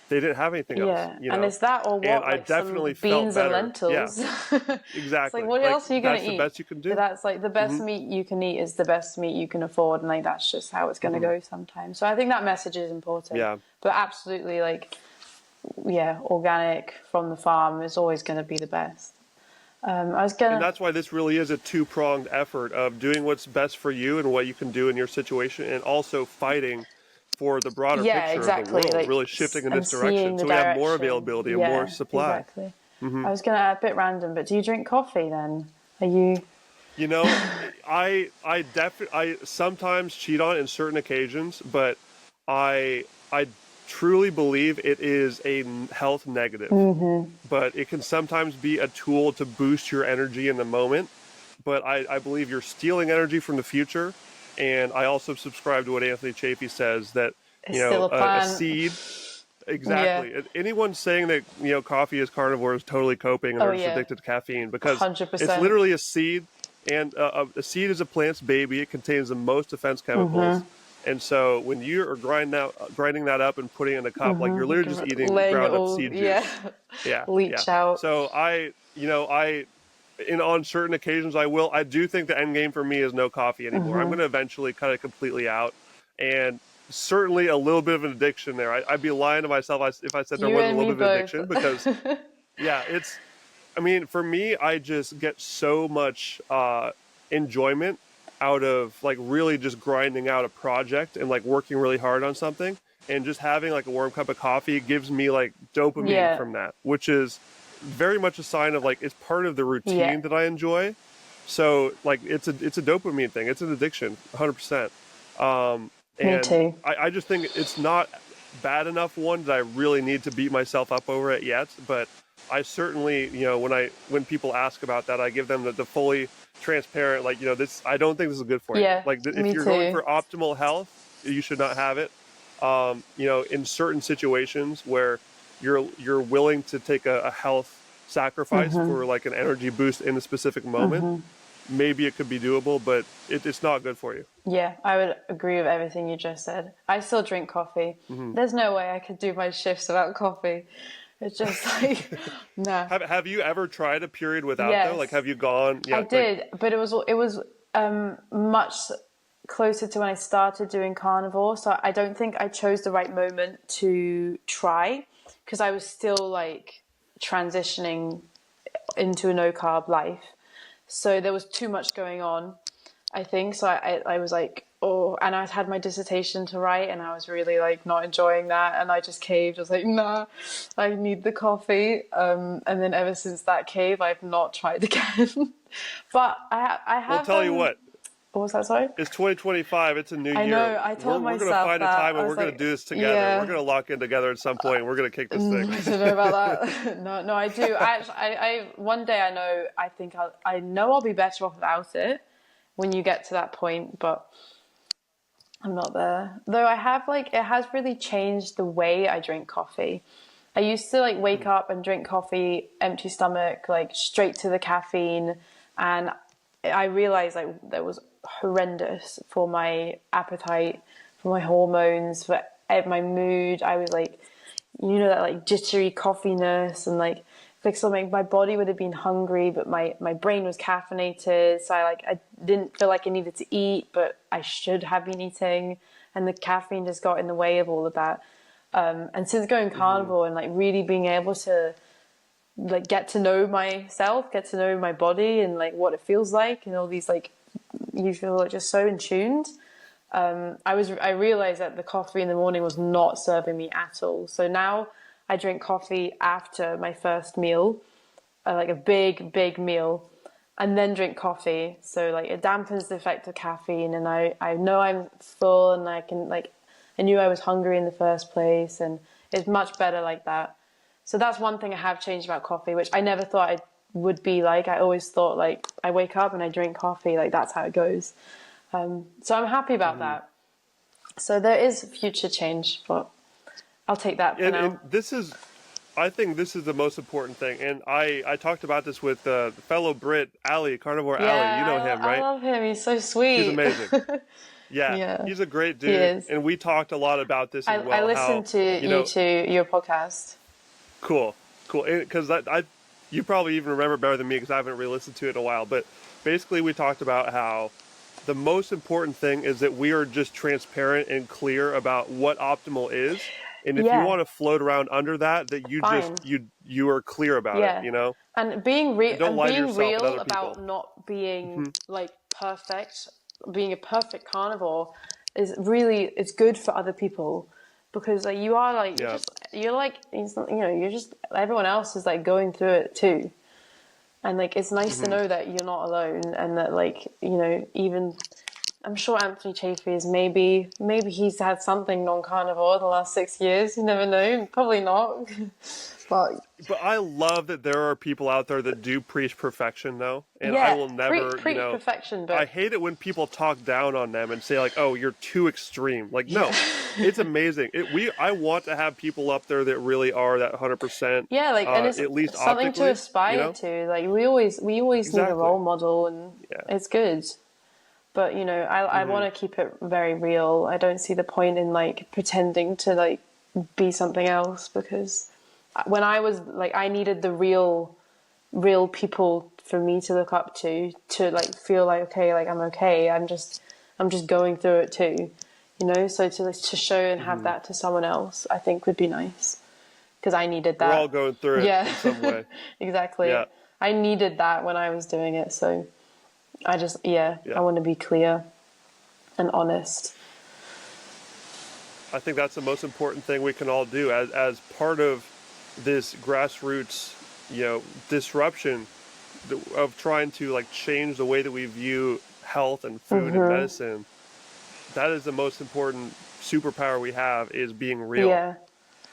they didn't have anything else, And it's that or what? And I like definitely some beans felt better. and lentils. Yeah, It's like, exactly. what else are you going to eat? That's the best you can do. But that's like the best meat you can eat is the best meat you can afford. And like, that's just how it's going to go sometimes. So I think that message is important. Yeah. But absolutely organic from the farm is always going to be the best. And that's why this really is a two-pronged effort of doing what's best for you and what you can do in your situation, and also fighting for the broader picture of the world, like, really shifting in this direction. So we have more availability and more supply. Exactly. I was going to add a bit random, but do you drink coffee then? Are you... I sometimes cheat on it in certain occasions, but I truly believe it is a health negative. But it can sometimes be a tool to boost your energy in the moment. But I believe you're stealing energy from the future. And I also subscribe to what Anthony Chafee says, that, a seed. Exactly. Yeah. Anyone saying that, coffee is carnivore is totally coping and they're just addicted to caffeine, because 100%. It's literally a seed. And a seed is a plant's baby. It contains the most defense chemicals. And so when you are grinding that up and putting it in a cup, like you're literally just eating ground up seed juice. Leach out. So on certain occasions I do think the end game for me is no coffee anymore. I'm going to eventually cut it completely out, and certainly a little bit of an addiction there. I'd be lying to myself if I said there wasn't a little bit of addiction, because for me, I just get so much enjoyment out of like really just grinding out a project and like working really hard on something, and just having like a warm cup of coffee gives me like dopamine from that, which is very much a sign of like it's part of the routine that I enjoy. So like it's a dopamine thing. It's an addiction, 100%. Me too. I just think it's not bad enough one that I really need to beat myself up over it yet. But I certainly, when people ask about that, I give them the fully transparent, like, this, I don't think this is good for you. Like if you're going for optimal health, you should not have it. In certain situations where you're willing to take a health sacrifice for like an energy boost in a specific moment, maybe it could be doable, but it's not good for you. Yeah, I would agree with everything you just said. I still drink coffee. There's no way I could do my shifts without coffee. It's just like, no. Have you ever tried a period without though? Like, have you gone? Yeah, I did, but it was much closer to when I started doing carnivore. So I don't think I chose the right moment to try, because I was still like transitioning into a no carb life. So there was too much going on, I think. So I was like, and I had my dissertation to write, and I was really like not enjoying that, and I just caved. I was like, nah, I need the coffee. And then ever since that cave, I've not tried again. But I have. I'll tell you what. What was that, sorry? It's 2025. It's a new year. I know. I told myself we're going to find a time and we're going to do this together. Yeah. We're going to lock in together at some point. And we're going to kick this thing. I don't know about that. No, I do. I one day I know I'll be better off without it when you get to that point, but I'm not there. Though I have it has really changed the way I drink coffee. I used to wake up and drink coffee, empty stomach, straight to the caffeine, and I realized that was horrendous for my appetite, for my hormones, for my mood. I was that jittery coffiness, and something, my body would have been hungry, but my brain was caffeinated. So I didn't feel like I needed to eat, but I should have been eating, and the caffeine just got in the way of all of that. And since going carnivore and really being able to get to know myself, get to know my body and what it feels like, and all these you feel just so in tuned. I realized that the coffee in the morning was not serving me at all. So now I drink coffee after my first meal, like a big meal, and then drink coffee. So like it dampens the effect of caffeine, and I know I'm full, and I can like, I knew I was hungry in the first place, and it's much better like that. So that's one thing I have changed about coffee, which I never thought I would be like. I always thought like I wake up and I drink coffee, like that's how it goes. So I'm happy about that. So there is future change, but I'll take that for now. And I think this is the most important thing. And I talked about this with fellow Brit, Ali, Carnivore Ali. You know him, right? I love him. He's so sweet. He's amazing. Yeah, he's a great dude. He is. And we talked a lot about this as well. I listened to your podcast. Cool. Because you probably even remember better than me because I haven't really listened to it in a while. But basically we talked about how the most important thing is that we are just transparent and clear about what optimal is. And if you want to float around under that you Fine. just you are clear about it, you know? And being real about not being like perfect, being a perfect carnivore is really, it's good for other people, because like you are like you're just everyone else is like going through it too. And like it's nice to know that you're not alone, and that like, you know, even I'm sure Anthony Chafee is maybe he's had something non-carnivore the last 6 years. You never know. Probably not. But I love that there are people out there that do preach perfection, though. And I will never, preach perfection. But I hate it when people talk down on them and say like, "Oh, you're too extreme." Like, no, it's amazing. I want to have people up there that really are that 100%. Yeah, like, and it's at least something to aspire to. Like, we always need a role model, and it's good. But you know, I want to keep it very real. I don't see the point in like pretending to like be something else, because when I was like, I needed the real people for me to look up to like feel like, okay, like I'm okay. I'm just going through it too, you know. So to show and have that to someone else, I think would be nice, because I needed that. We're all going through it in some way. Exactly. Yeah. I needed that when I was doing it. So I just I want to be clear and honest. I think that's the most important thing we can all do as part of this grassroots, you know, disruption of trying to like change the way that we view health and food and medicine. That is the most important superpower we have, is being real. Yeah.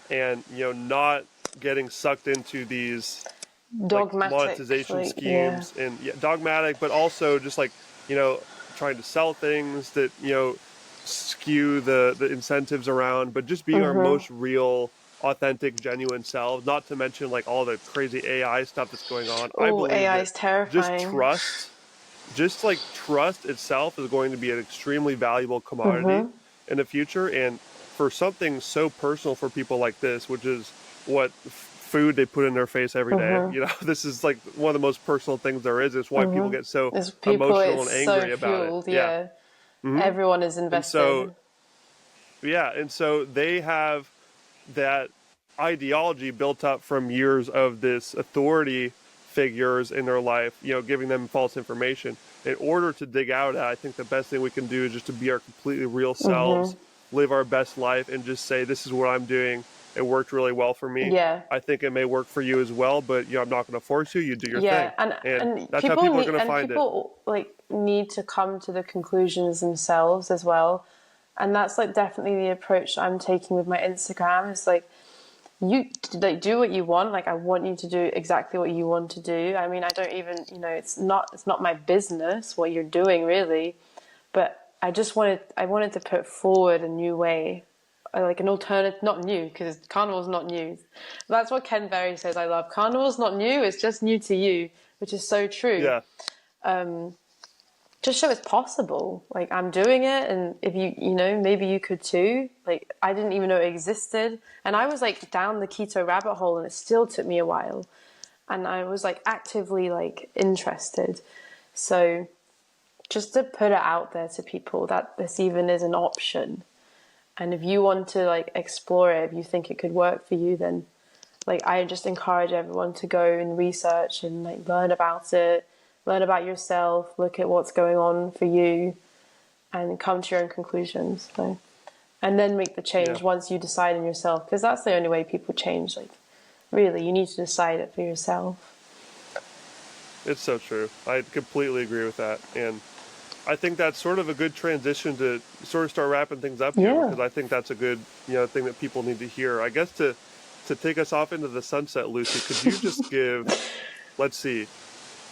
And, you know, not getting sucked into these dogmatic like, monetization schemes and dogmatic, but also just like, you know, trying to sell things that, you know, skew the incentives around, but just being our most real, authentic, genuine selves. Not to mention like all the crazy AI stuff that's going on. I believe AI is terrifying. Just trust itself is going to be an extremely valuable commodity in the future. And for something so personal for people like this, which is what food they put in their face every day, you know, this is like one of the most personal things there is. It's why people get so emotional and angry about it. Everyone is invested. And so they have that ideology built up from years of this authority figures in their life, you know, giving them false information. In order to dig out at, I think the best thing we can do is just to be our completely real selves, live our best life, and just say, this is what I'm doing. It worked really well for me. Yeah. I think it may work for you as well, but you know, I'm not going to force you. You do your thing. And that's how people are going to find it. People like need to come to the conclusions themselves as well. And that's like definitely the approach I'm taking with my Instagram. It's like, you like do what you want. Like, I want you to do exactly what you want to do. I mean, I don't even, you know, it's not my business what you're doing really, but I wanted to put forward a new way, like an alternative, not new, because carnivore's not new. That's what Ken Berry says. I love carnivore's not new. It's just new to you, which is so true. Yeah. Just show it's possible. Like, I'm doing it, and if you know, maybe you could too. Like, I didn't even know it existed, and I was like down the keto rabbit hole, and it still took me a while, and I was like actively like interested. So just to put it out there to people that this even is an option, and if you want to like explore it, if you think it could work for you, then like I just encourage everyone to go and research and like learn about it. Learn about yourself, look at what's going on for you, and come to your own conclusions. So, and then make the change once you decide in yourself, because that's the only way people change. Like, really, you need to decide it for yourself. It's so true. I completely agree with that. And I think that's sort of a good transition to sort of start wrapping things up here, because I think that's a good, thing that people need to hear. I guess to take us off into the sunset, Lucy, could you just give, let's see,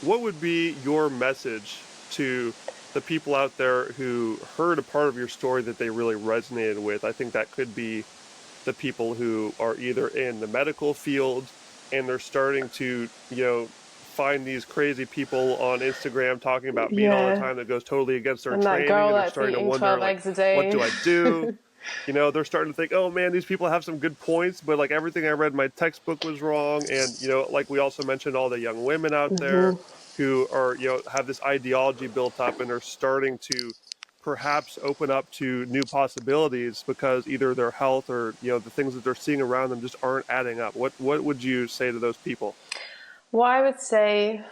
what would be your message to the people out there who heard a part of your story that they really resonated with? I think that could be the people who are either in the medical field and they're starting to, find these crazy people on Instagram talking about meat all the time that goes totally against their and training, that girl and they're that's starting to eating wonder, 12 like, eggs a day. what do I do? They're starting to think, oh man, these people have some good points, but like everything I read in my textbook was wrong. And, like we also mentioned, all the young women out there who are, have this ideology built up and are starting to perhaps open up to new possibilities because either their health or, the things that they're seeing around them just aren't adding up. What would you say to those people? What I would say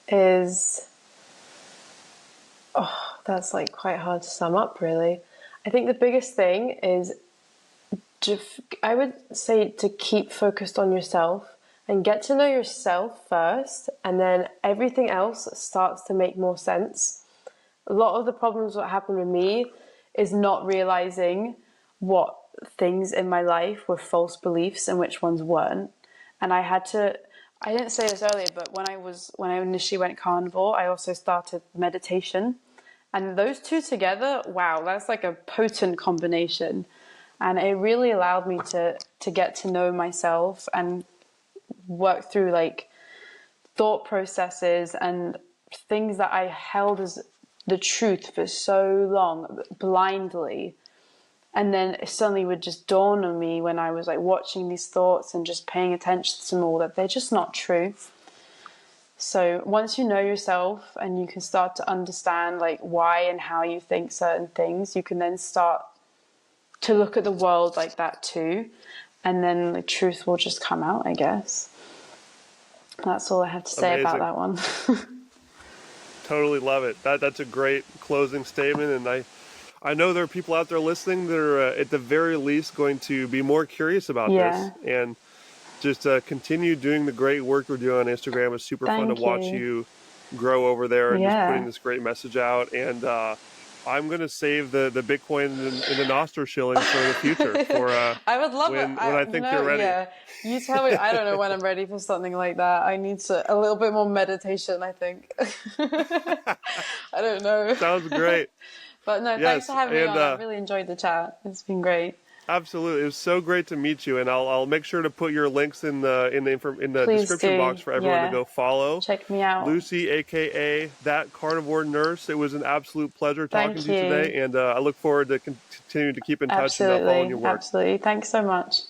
is, that's like quite hard to sum up, really. I think the biggest thing is, I would say to keep focused on yourself and get to know yourself first, and then everything else starts to make more sense. A lot of the problems that happened with me is not realizing what things in my life were false beliefs and which ones weren't. And I didn't say this earlier, but when I initially went carnivore, I also started meditation. And those two together, wow, that's like a potent combination. And it really allowed me to get to know myself and work through like thought processes and things that I held as the truth for so long, blindly. And then it suddenly would just dawn on me when I was like watching these thoughts and just paying attention to them all, that they're just not true. So once you know yourself and you can start to understand like why and how you think certain things, you can then start to look at the world like that too. And then the truth will just come out, I guess. That's all I have to say about that one. Totally love it. That's a great closing statement. And I know there are people out there listening that are at the very least going to be more curious about this. And just continue doing the great work we're doing on Instagram. It's super fun to watch you grow over there and just putting this great message out. And I'm going to save the Bitcoin and the Nostr shillings for the future. For I would love when I think you're ready. Yeah, you tell me. I don't know when I'm ready for something like that. I need a little bit more meditation, I think. I don't know. Sounds great. But no, thanks for having me on. I really enjoyed the chat. It's been great. Absolutely, it was so great to meet you, and I'll make sure to put your links in the description box for everyone to go follow. Check me out, Lucy, aka That Carnivore Nurse. It was an absolute pleasure talking to you today, and I look forward to continuing to keep in touch and following your work. Absolutely, thanks so much.